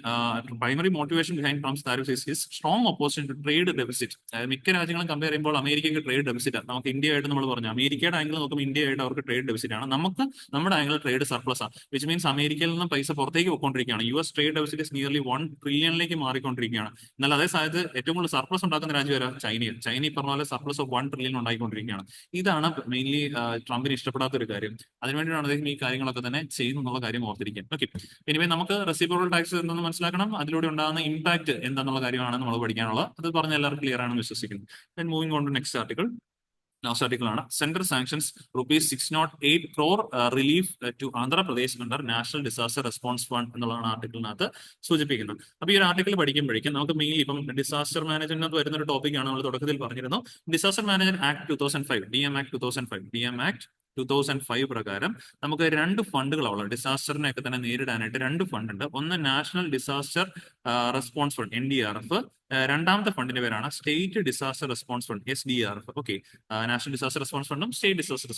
primary motivation behind Trump's tariffs is strong opposition to trade deficit. മിക്ക രാജ്യങ്ങളും കമ്പയർ ചെയ്യുമ്പോൾ അമേരിക്കയ്ക്ക് ട്രേഡ് ഡെഫിസിറ്റ് ആണ്. നമുക്ക് ഇന്ത്യ ആയിട്ട് നമ്മൾ പറഞ്ഞു, അമേരിക്കയുടെ ആംഗിൾ നോക്കുമ്പോൾ ഇന്ത്യ ആയിട്ട് അവർക്ക് ട്രേഡ് ഡെഫിസിറ്റ് ആണ്, നമുക്ക് നമ്മുടെ ആംഗിൾ ട്രേഡ് സർപ്ലസ് ആണ്. വിച്ച് മീൻസ് അമേരിക്കയിൽ നിന്ന് പൈസ പുറത്തേക്ക് പോയിക്കൊണ്ടിരിക്കുകയാണ്. US trade deficit is nearly 1 ട്രില്യണിലേക്ക് മാറിക്കൊണ്ടിരിക്കുകയാണ്. എന്നാൽ അതേ സമയത്ത് ഏറ്റവും കൂടുതൽ സർപ്ലസ് ഉണ്ടാക്കുന്ന രാജ്യം വരാം ചൈനയിൽ. ചൈന ഈ പറഞ്ഞ പോലെ സർപ്ലസ് ഓഫ് 1 ട്രില്യൺ ഉണ്ടായിക്കൊണ്ടിരിക്കുകയാണ്. ഇതാണ് മെയിൻലി ട്രംപിന് ഇഷ്ടപ്പെടാത്ത ഒരു കാര്യം. അതിനുവേണ്ടിയാണ് അദ്ദേഹം ഈ കാര്യങ്ങളൊക്കെ തന്നെ എന്നുള്ള കാര്യം ഓർത്തിരിക്കാം. ഓക്കെ, ഇനി നമുക്ക് റെസിപ്രോക്കൽ ടാക്സ് എന്തെന്ന് മനസ്സിലാക്കണം, അതിലൂടെ ഉണ്ടാകുന്ന ഇമ്പാക്ട് എന്താണെന്നുള്ള കാര്യമാണ് നമ്മൾ പഠിക്കാനുള്ളത്. അത് പറഞ്ഞ എല്ലാവർക്കും ക്ലിയർ ആണെന്ന് വിശ്വസിക്കുന്നു. Then moving on to next article. Last article ആണ് central sanctions ₹608 crore relief to Andhra Pradesh under national disaster response fund എന്നുള്ളതാണ് ആർട്ടിക്കിളിനകത്ത് സൂചിപ്പിക്കുന്നത്. അപ്പൊ ഈ ഒരു ആർട്ടിക്കിൾ പഠിക്കുമ്പോഴേക്കും നമുക്ക് മെയിൻലി ഇപ്പം ഡിസാസ്റ്റർ മാനേജ്മെന്റ് വരുന്ന ഒരു ടോപ്പിക്കാണ്. നമ്മൾ തുടക്കത്തിൽ പറഞ്ഞിരുന്നു. Disaster management act 2005, DMAct act 2005 പ്രകാരം നമുക്ക് 2 ഫണ്ടുകളാണ് ഡിസാസ്റ്ററിനെയൊക്കെ തന്നെ നേരിടാനായിട്ട്. 2 ഫണ്ട് ഉണ്ട്. ഒന്ന് national disaster response fund NDRF, രണ്ടാമത്തെ ഫണ്ടിന്റെ പേരാണ് state disaster response fund SDRF. Okay, national disaster response ഫണ്ടും സ്റ്റേറ്റ് ഡിസാസ്റ്റർ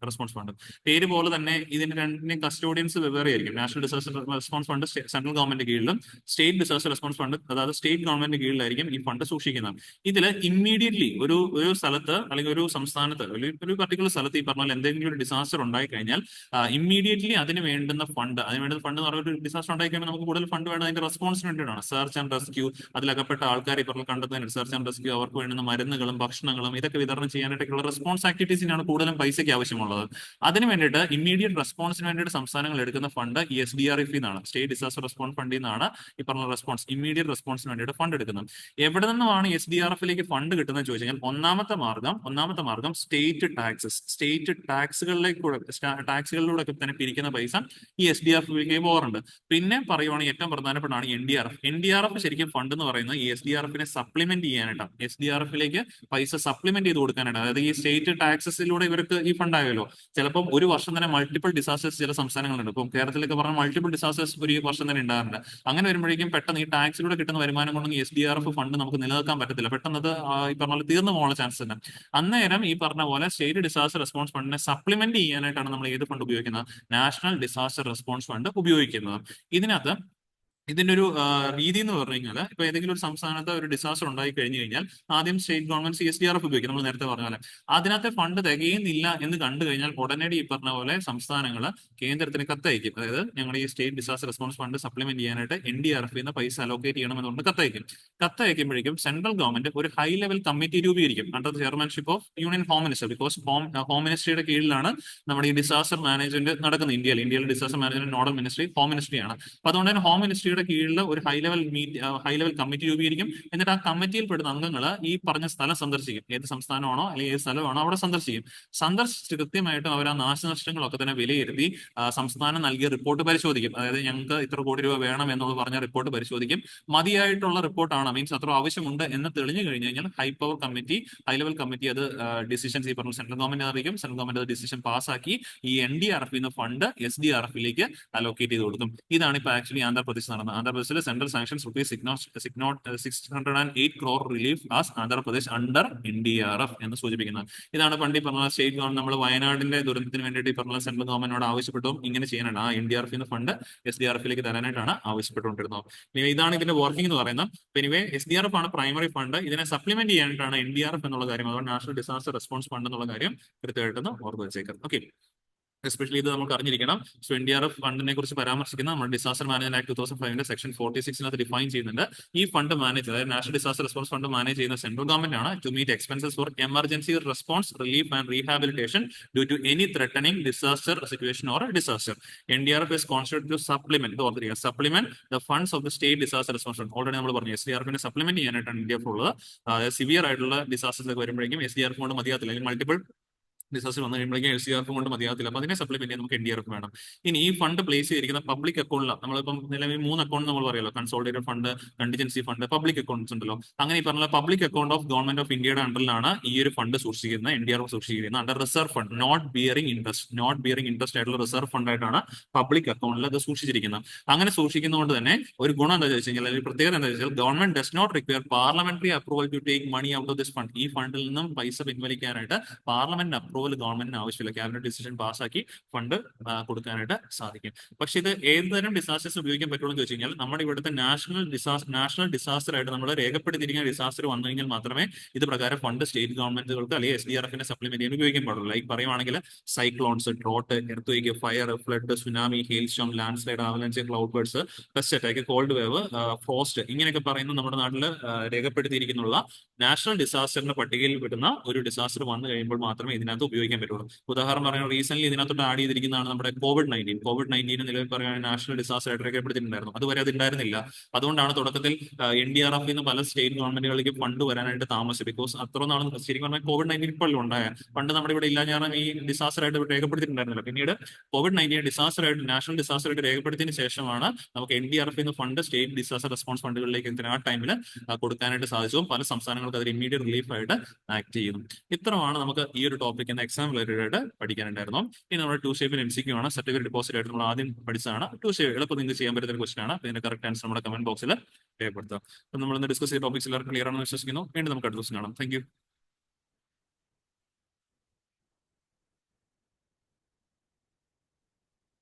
റെസ്പോൺസ് ഫണ്ടും പേര് പോലെ തന്നെ ഇതിന്റെ രണ്ടിന്റെയും കസ്റ്റോഡിയൻസ് വെവ്വേറെ ആയിരിക്കും. National disaster response fund central government കീഴിലും സ്റ്റേറ്റ് ഡിസാസ്റ്റർ റെസ്പോൺസ് ഫണ്ട് അതായത് സ്റ്റേറ്റ് ഗവൺമെന്റ് കീഴിലായിരിക്കും ഈ ഫണ്ട് സൂക്ഷിക്കുന്നത്. ഇതിൽ ഇമ്മീഡിയറ്റ്ലി ഒരു സ്ഥലത്ത് അല്ലെങ്കിൽ ഒരു സംസ്ഥാനത്ത് അല്ലെങ്കിൽ ഒരു പർട്ടിക്കുലർ സ്ഥലത്ത് ഈ പറഞ്ഞ എന്തെങ്കിലും ഒരു ഡിസാസ്റ്റർ ഉണ്ടായി കഴിഞ്ഞാൽ ഇമ്മീഡിയറ്റ്ലി അതിന് വേണ്ടുന്ന ഫണ്ട് എന്ന് പറഞ്ഞ ഒരു ഡിസാസ്റ്റർ ഉണ്ടായി കഴിഞ്ഞാൽ നമുക്ക് കൂടുതൽ ഫണ്ട് വേണം അതിന്റെ റെസ്പോൺസിന് വേണ്ടിയിട്ടാണ്. സെർച്ച് ആൻഡ് റെസ്ക്യൂ, അതിലകപ്പെട്ട ആൾക്കാർ ഇപ്പോൾ കണ്ടെത്താൻ സെർച്ച് ആൻഡ് റെസ്ക്യൂ, അവർക്ക് വേണ്ടുന്ന മരുന്നുകളും ഭക്ഷണങ്ങളും ഇതൊക്കെ വിതരണം ചെയ്യാനായിട്ടൊക്കെയുള്ള റെസ്പോൺസ് ആക്ടിവിറ്റീസിനാണ് കൂടുതലും പൈസയ്ക്ക് ആവശ്യമുള്ളത്. അതിന് വേണ്ടിയിട്ട് ഇമ്മീഡിയറ്റ് റെസ്പോൺസിന് വേണ്ടിയിട്ട് സംസ്ഥാനങ്ങൾ എടുക്കുന്ന ഫണ്ട് ഈ SDRF എന്നാണ്, സ്റ്റേറ്റ് ഡിസാസ്റ്റർ റെസ്പോൺസ് ഫണ്ടിൽ നിന്നാണ് ഈ പറഞ്ഞ റെസ്പോൺസ് ഇമ്മീഡിയറ്റ് റെസ്പോൺസിന് വേണ്ടിയിട്ട് ഫണ്ട് എടുക്കുന്നത്. എവിടെ നിന്നുമാണ് SDRFിലേക്ക് ഫണ്ട് കിട്ടുന്നത് ചോദിച്ചു കഴിഞ്ഞാൽ ഒന്നാമത്തെ മാർഗം സ്റ്റേറ്റ് ടാക്സുകളിലൂടെ ഒക്കെ തന്നെ പിരിക്കുന്ന പൈസ ഈ SDRFിലേക്ക് പോകാറുണ്ട്. പിന്നെ പറയുവാണെങ്കിൽ ഏറ്റവും പ്രധാനപ്പെട്ടാണ് NDRF ശരിക്കും ഫണ്ട് എന്ന് പറയുന്നത് ഈ SDRFിനെ സപ്ലിമെന്റ് ചെയ്യാനായിട്ടാണ്. SDRFിലേക്ക് പൈസ സപ്ലിമെന്റ് ചെയ്ത് കൊടുക്കാനായിട്ട്. അതായത് ഈ സ്റ്റേറ്റ് ടാക്സസിലൂടെ ഇവർക്ക് ഈ ഫണ്ട് ആയല്ലോ. ചിലപ്പോൾ ഒരു വർഷം തന്നെ മൾട്ടിപ്പിൾ ഡിസാസ്റ്റേഴ്സ് ചില സംസ്ഥാനങ്ങളുണ്ട്. ഇപ്പം കേരളത്തിലൊക്കെ പറഞ്ഞാൽ മൾട്ടിപ്പിൾ ഡിസാസ്റ്റേഴ്സ് ഒരു വർഷം തന്നെ ഉണ്ടാകാറുണ്ട്. അങ്ങനെ വരുമ്പോഴേക്കും പെട്ടെന്ന് ഈ ടാക്സിലൂടെ കിട്ടുന്ന വരുമാനം കൊണ്ട് ഈ SDRF ഫണ്ട് നമുക്ക് നിലനിർത്താൻ പറ്റത്തില്ല. പെട്ടെന്ന് അത് ഈ പറഞ്ഞ പോലെ തീർന്നു പോകാനുള്ള ചാൻസ് ഉണ്ട്. അന്നേരം ഈ പറഞ്ഞ പോലെ സ്റ്റേറ്റ് ഡിസാസ്റ്റർ റെസ്പോൺസ് ഫണ്ടിനെ സപ്ലിമെന്റ് ചെയ്യാനായിട്ടാണ് നമ്മൾ ഏത് ഫണ്ട് ഉപയോഗിക്കുന്നത്? നാഷണൽ ഡിസാസ്റ്റർ റെസ്പോൺസ് ഫണ്ട് ഉപയോഗിക്കുന്നത്. ഇതിന്റെ ഒരു രീതി എന്ന് പറഞ്ഞു കഴിഞ്ഞാൽ ഇപ്പൊ ഏതെങ്കിലും ഒരു സംസ്ഥാനത്ത് ഒരു ഡിസാസ്റ്റർ ഉണ്ടായി കഴിഞ്ഞു കഴിഞ്ഞാൽ ആദ്യം സ്റ്റേറ്റ് ഗവൺമെന്റ് SDRF ഉപയോഗിക്കും. നമ്മൾ നേരത്തെ പറഞ്ഞ പോലെ അതിനകത്തെ ഫണ്ട് തികയുന്നില്ല എന്ന് കണ്ടു കഴിഞ്ഞാൽ ഉടനടി ഈ പറഞ്ഞ പോലെ സംസ്ഥാനങ്ങൾ കേന്ദ്രത്തിന് കത്തയക്കും. അതായത് ഞങ്ങളുടെ ഈ state disaster response fund supplement ചെയ്യാനായിട്ട് NDRF എന്ന പൈസ അലോക്കേറ്റ് ചെയ്യണമെന്നുകൊണ്ട് കത്തയക്കുമ്പോഴേക്കും സെൻട്രൽ ഗവൺമെന്റ് ഒരു ഹൈ ലെവൽ കമ്മിറ്റി രൂപീകരിക്കും under chairmanship of union home minister. Because home മിനിസ്ട്രിയുടെ കീഴിലാണ് നമ്മുടെ ഈ ഡിസാസ്റ്റർ മാനേജ്മെന്റ് നടക്കുന്നത്. ഇന്ത്യയിൽ disaster management nodal ministry home മിനിസ്ട്രിയാണ്. അപ്പൊ അതുകൊണ്ട് തന്നെ ഹോം മിനിസ്ട്രി മിനിസ്ട്രിയുടെ കീഴിൽ ഒരു ഹൈ ലെവൽ കമ്മിറ്റി രൂപീകരിക്കും. എന്നിട്ട് ആ കമ്മിറ്റിയിൽ പെടുന്ന അംഗങ്ങൾ ഈ പറഞ്ഞ സ്ഥലം സന്ദർശിക്കും. ഏത് സംസ്ഥാനമാണോ അല്ലെങ്കിൽ ഏത് സ്ഥലമാണോ അവിടെ സന്ദർശിക്കും. സന്ദർശിച്ച് കൃത്യമായിട്ടും അവർ ആ നാശനഷ്ടങ്ങളൊക്കെ തന്നെ വിലയിരുത്തി സംസ്ഥാനം നൽകിയ റിപ്പോർട്ട് പരിശോധിക്കും. അതായത് ഞങ്ങൾക്ക് ഇത്ര കോടി രൂപ വേണം എന്നുള്ള പറഞ്ഞ റിപ്പോർട്ട് പരിശോധിക്കും. മതിയായിട്ടുള്ള റിപ്പോർട്ടാണ്, മീൻസ് അത്ര ആവശ്യമുണ്ട് എന്ന് തെളിഞ്ഞു കഴിഞ്ഞു കഴിഞ്ഞാൽ ഹൈ ലെവൽ കമ്മിറ്റി അത് ഡിസിഷൻസ് ഈ പറഞ്ഞ സെൻട്രൽ ഗവൺമെന്റ് അറിയിക്കും. സെൻട്രൽ ഗവൺമെന്റ് അത് ഡിസിഷൻ പാസ്സാക്കി ഈ NDRF ഫണ്ട് SDRFിലേക്ക് അലോക്കേറ്റ് ചെയ്ത് കൊടുക്കും. ഇതാണ് ഇപ്പൊ ആക്ച്വലി ആന്ധ്രാപ്രദേശ് നടന്നത്. ആന്ധ്രാപ്രദേശിൽ central sanctions ₹608 crore relief as Andhra Pradesh under NDRF എന്ന് സൂചിപ്പിക്കുന്നത്. ഇതാണ് പണ്ട് ഈ പറഞ്ഞ സ്റ്റേറ്റ് ഗവൺമെന്റ് നമ്മൾ വയനാടിന്റെ ദുരന്തത്തിന് വേണ്ടിയിട്ട് ഈ പറഞ്ഞ സെൻട്രൽ ഗവൺമെന്റിനോട് ആവശ്യപ്പെട്ടു ഇങ്ങനെ ചെയ്യാനാണ് ആ NDRF ഫണ്ട് SDRFിലേക്ക് തരാനായിട്ടാണ് ആവശ്യപ്പെട്ടുകൊണ്ടിരുന്നത്. ഇതാണ് ഇതിന്റെ വർക്കിംഗ് എന്ന് പറയുന്നത്. എനിവേ SDRF ആണ് പ്രൈമറി ഫണ്ട്. ഇതിനെ സപ്ലിമെന്റ് ചെയ്യാനായിട്ടാണ് NDRF എന്നുള്ള കാര്യം, അതുകൊണ്ട് നാഷണൽ ഡിസാസ്റ്റർ റെസ്പോൺസ് ഫണ്ട് എന്നുള്ള കാര്യം കൃത്യമായിട്ടൊന്ന് ഓർത്ത് വെച്ചേക്കാം. ഓക്കെ, എസ്പെഷ്യലി ഇത് നമുക്ക് അറിഞ്ഞിരിക്കണം. സോ NDRF ഫണ്ടിനെ കുറിച്ച് പരാമർശിക്കുന്ന നമ്മുടെ disaster management act 2005 section 46 define ചെയ്യുന്നുണ്ട്. ഈ ഫണ്ട് മാനേജ്, അതായത് national disaster response fund manage ചെയ്യുന്ന സെൻട്രൽ ഗവൺമെന്റ് ആണ്. To meet expenses for emergency response, relief and rehabilitation due to any threatening disaster situation or disaster. NDRF is considered to supplement the funds of the state disaster response fund. Already നമ്മൾ പറഞ്ഞു SDRFിനെ supplement ചെയ്യാനായിട്ടാണ് NDRF ഉള്ളത്. Severe ആയിട്ടുള്ള disasters വരുമ്പോഴേക്കും SDRF കൊണ്ട് മതിയാകത്തില്ല, അല്ലെങ്കിൽ multiple disaster വന്നു കഴിയുമ്പോഴേക്കും SDRF കൊണ്ട് മതിയാകത്തില്ല. അപ്പൊ അതിനെ സപ്ലിമെന്റ് ചെയ്യാൻ നമുക്ക് NDRF വേണം. ഇനി ഈ ഫണ്ട് പ്ലേസ് ചെയ്തിരിക്കുന്ന പബ്ലിക് അക്കൗണ്ടിലാണ്. നമ്മളിപ്പം നിലവിൽ 3 അക്കൗണ്ട് നമ്മൾ പറയുമല്ലോ, consolidated fund, contingency fund, public accounts ഉണ്ടല്ലോ. അങ്ങനെ ഈ പറഞ്ഞ public account of government of ഇന്ത്യയുടെ അണ്ടറിലാണ് ഈ ഒരു ഫണ്ട് സൂക്ഷിക്കുന്നത്, NDRF സൂക്ഷിക്കുന്നത്. Under reserve fund, not bearing interest ആയിട്ടുള്ള റിസർവ് ഫണ്ട് ആയിട്ടാണ് പബ്ലിക് അക്കൗണ്ടിൽ അത് സൂക്ഷിച്ചിരിക്കുന്നത്. അങ്ങനെ സൂക്ഷിക്കുന്നതുകൊണ്ട് തന്നെ ഒരു ഗുണം എന്താ വെച്ച് കഴിഞ്ഞാൽ, അല്ലെങ്കിൽ പ്രത്യേകത എന്താ വെച്ചാൽ, government does not require parliamentary approval to take money out of this fund. ഈ ഫണ്ടിൽ നിന്നും പൈസ പിൻവലിക്കാനായിട്ട് പാർലമെന്റ് അപ്രൂവൽ ഗവൺമെന്റിന് ആവശ്യമില്ല. ക്യാബിനറ്റ് ഡിസിഷൻ പാസ്സാക്കി ഫണ്ട് കൊടുക്കാനായിട്ട് സാധിക്കും. പക്ഷെ ഇത് ഏതുതരം ഡിസാസ്റ്റേഴ്സ് ഉപയോഗിക്കാൻ പറ്റുള്ളൂ എന്ന് വെച്ച് കഴിഞ്ഞാൽ, നമ്മുടെ ഇവിടുത്തെ നാഷണൽ ഡിസാസ്റ്റർ ആയിട്ട് നമ്മൾ രേഖപ്പെടുത്തിയിരിക്കുന്ന ഡിസാസ്റ്റർ വന്നു കഴിഞ്ഞാൽ മാത്രമേ ഇത് പ്രകാരം ഫണ്ട് സ്റ്റേറ്റ് ഗവൺമെന്റുകൾക്ക് അല്ലെങ്കിൽ SDRFിനെ സപ്ലിമെന്റ് ചെയ്യാൻ ഉപയോഗിക്കാൻ പാടുള്ളൂ. ലൈക്ക് പറയുവാണെങ്കിൽ cyclones, drought, earth, fire, flood, tsunami, hailstorm, landslide, avalanche, cloudbursts, pest attack, cold wave, frost, ഇങ്ങനെയൊക്കെ പറയുന്ന നമ്മുടെ നാട്ടിൽ രേഖപ്പെടുത്തിയിരിക്കുന്നുള്ള നാഷണൽ ഡിസാസ്റ്ററിന്റെ പട്ടികയിൽ പെടുന്ന ഒരു ഡിസാസ്റ്റർ വന്നു കഴിയുമ്പോൾ മാത്രമേ ഇതിനകത്ത് ഉപയോഗിക്കാൻ പറ്റുള്ളൂ. ഉദാഹരണം പറയുന്നത്, റീസെന്റ് ഇതിനകത്തോട്ട് ആഡ് ചെയ്തിരിക്കുന്നതാണ് നമ്മുടെ കോവിഡ്-19 നിലവിൽ പറയുകയാണെങ്കിൽ നാഷണൽ ഡിസാസ്റ്റർ ആയിട്ട് രേഖപ്പെടുത്തിയിട്ടുണ്ടായിരുന്നു. അതുവരെ അത് ഉണ്ടായിരുന്നില്ല. അതുകൊണ്ടാണ് തുടക്കത്തിൽ NDRF പല സ്റ്റേറ്റ് ഗവൺമെന്റുകളിലേക്ക് ഫണ്ട് വരാനായിട്ട് താമസിച്ചത്. ബിക്കോസ് അത്ര നാൾ ശരിക്കും പറഞ്ഞാൽ കോവിഡ്-19 ഇപ്പോഴും ഉണ്ടായ പണ്ട് നമ്മുടെ ഇവിടെ ഇല്ല, ഞാൻ ഈ ഡിസാസ്റ്റർ ആയിട്ട് രേഖപ്പെടുത്തിയിട്ടുണ്ടായിരുന്നില്ല. പിന്നീട് കോവിഡ്-19 ഡിസാസ്റ്റർ ആയിട്ട്, നാഷണൽ ഡിസാസ്റ്റർ ആയിട്ട് രേഖപ്പെടുത്തിയതിനു ശേഷമാണ് നമുക്ക് NDRF fund state disaster response ഫണ്ടുകളിലേക്ക് ആ ടൈമിൽ കൊടുക്കാനായിട്ട് സാധിച്ചു. പല സംസ്ഥാനങ്ങൾക്ക് അതിൽ ഇമ്മീഡിയറ്റ് റിലീഫ് ആയിട്ട് ആക്ട് ചെയ്യുന്നു. ഇത്രമാണ് നമുക്ക് ഈ ഒരു ടോപ്പിക് എന്ന എക്സാം റിലേറ്റഡ് ആയിട്ട് പഠിക്കാനുണ്ടായിരുന്നു. ഇനി നമ്മുടെ 2 ഷേപ്പിൽ MCQ ആണ്. സർട്ടിഫിക്കറ്റ് ഡെപ്പോസിറ്റ് ആയിട്ട് നമ്മൾ ആദ്യം പഠിച്ചതാണ്. 2 ഷേപ്പ് എളുപ്പം നിങ്ങൾക്ക് ചെയ്യാൻ പറ്റുന്ന ഒരു ക്വസ്റ്റൻ ആണ്. ഇതിന്റെ കറക്റ്റ് ആൻസർ നമ്മുടെ കമന്റ് ബോക്സിൽ രേഖപ്പെടുത്താം. അപ്പോൾ നമ്മൾ ഇന്ന് ഡിസ്കസ് ചെയ്ത ടോപ്പിക്സ് എല്ലാവർക്കും ക്ലിയർ ആണെന്ന് വിശ്വസിക്കുന്നു. വീണ്ടും നമുക്ക് അടുത്ത ദിവസം കാണാം. Thank you.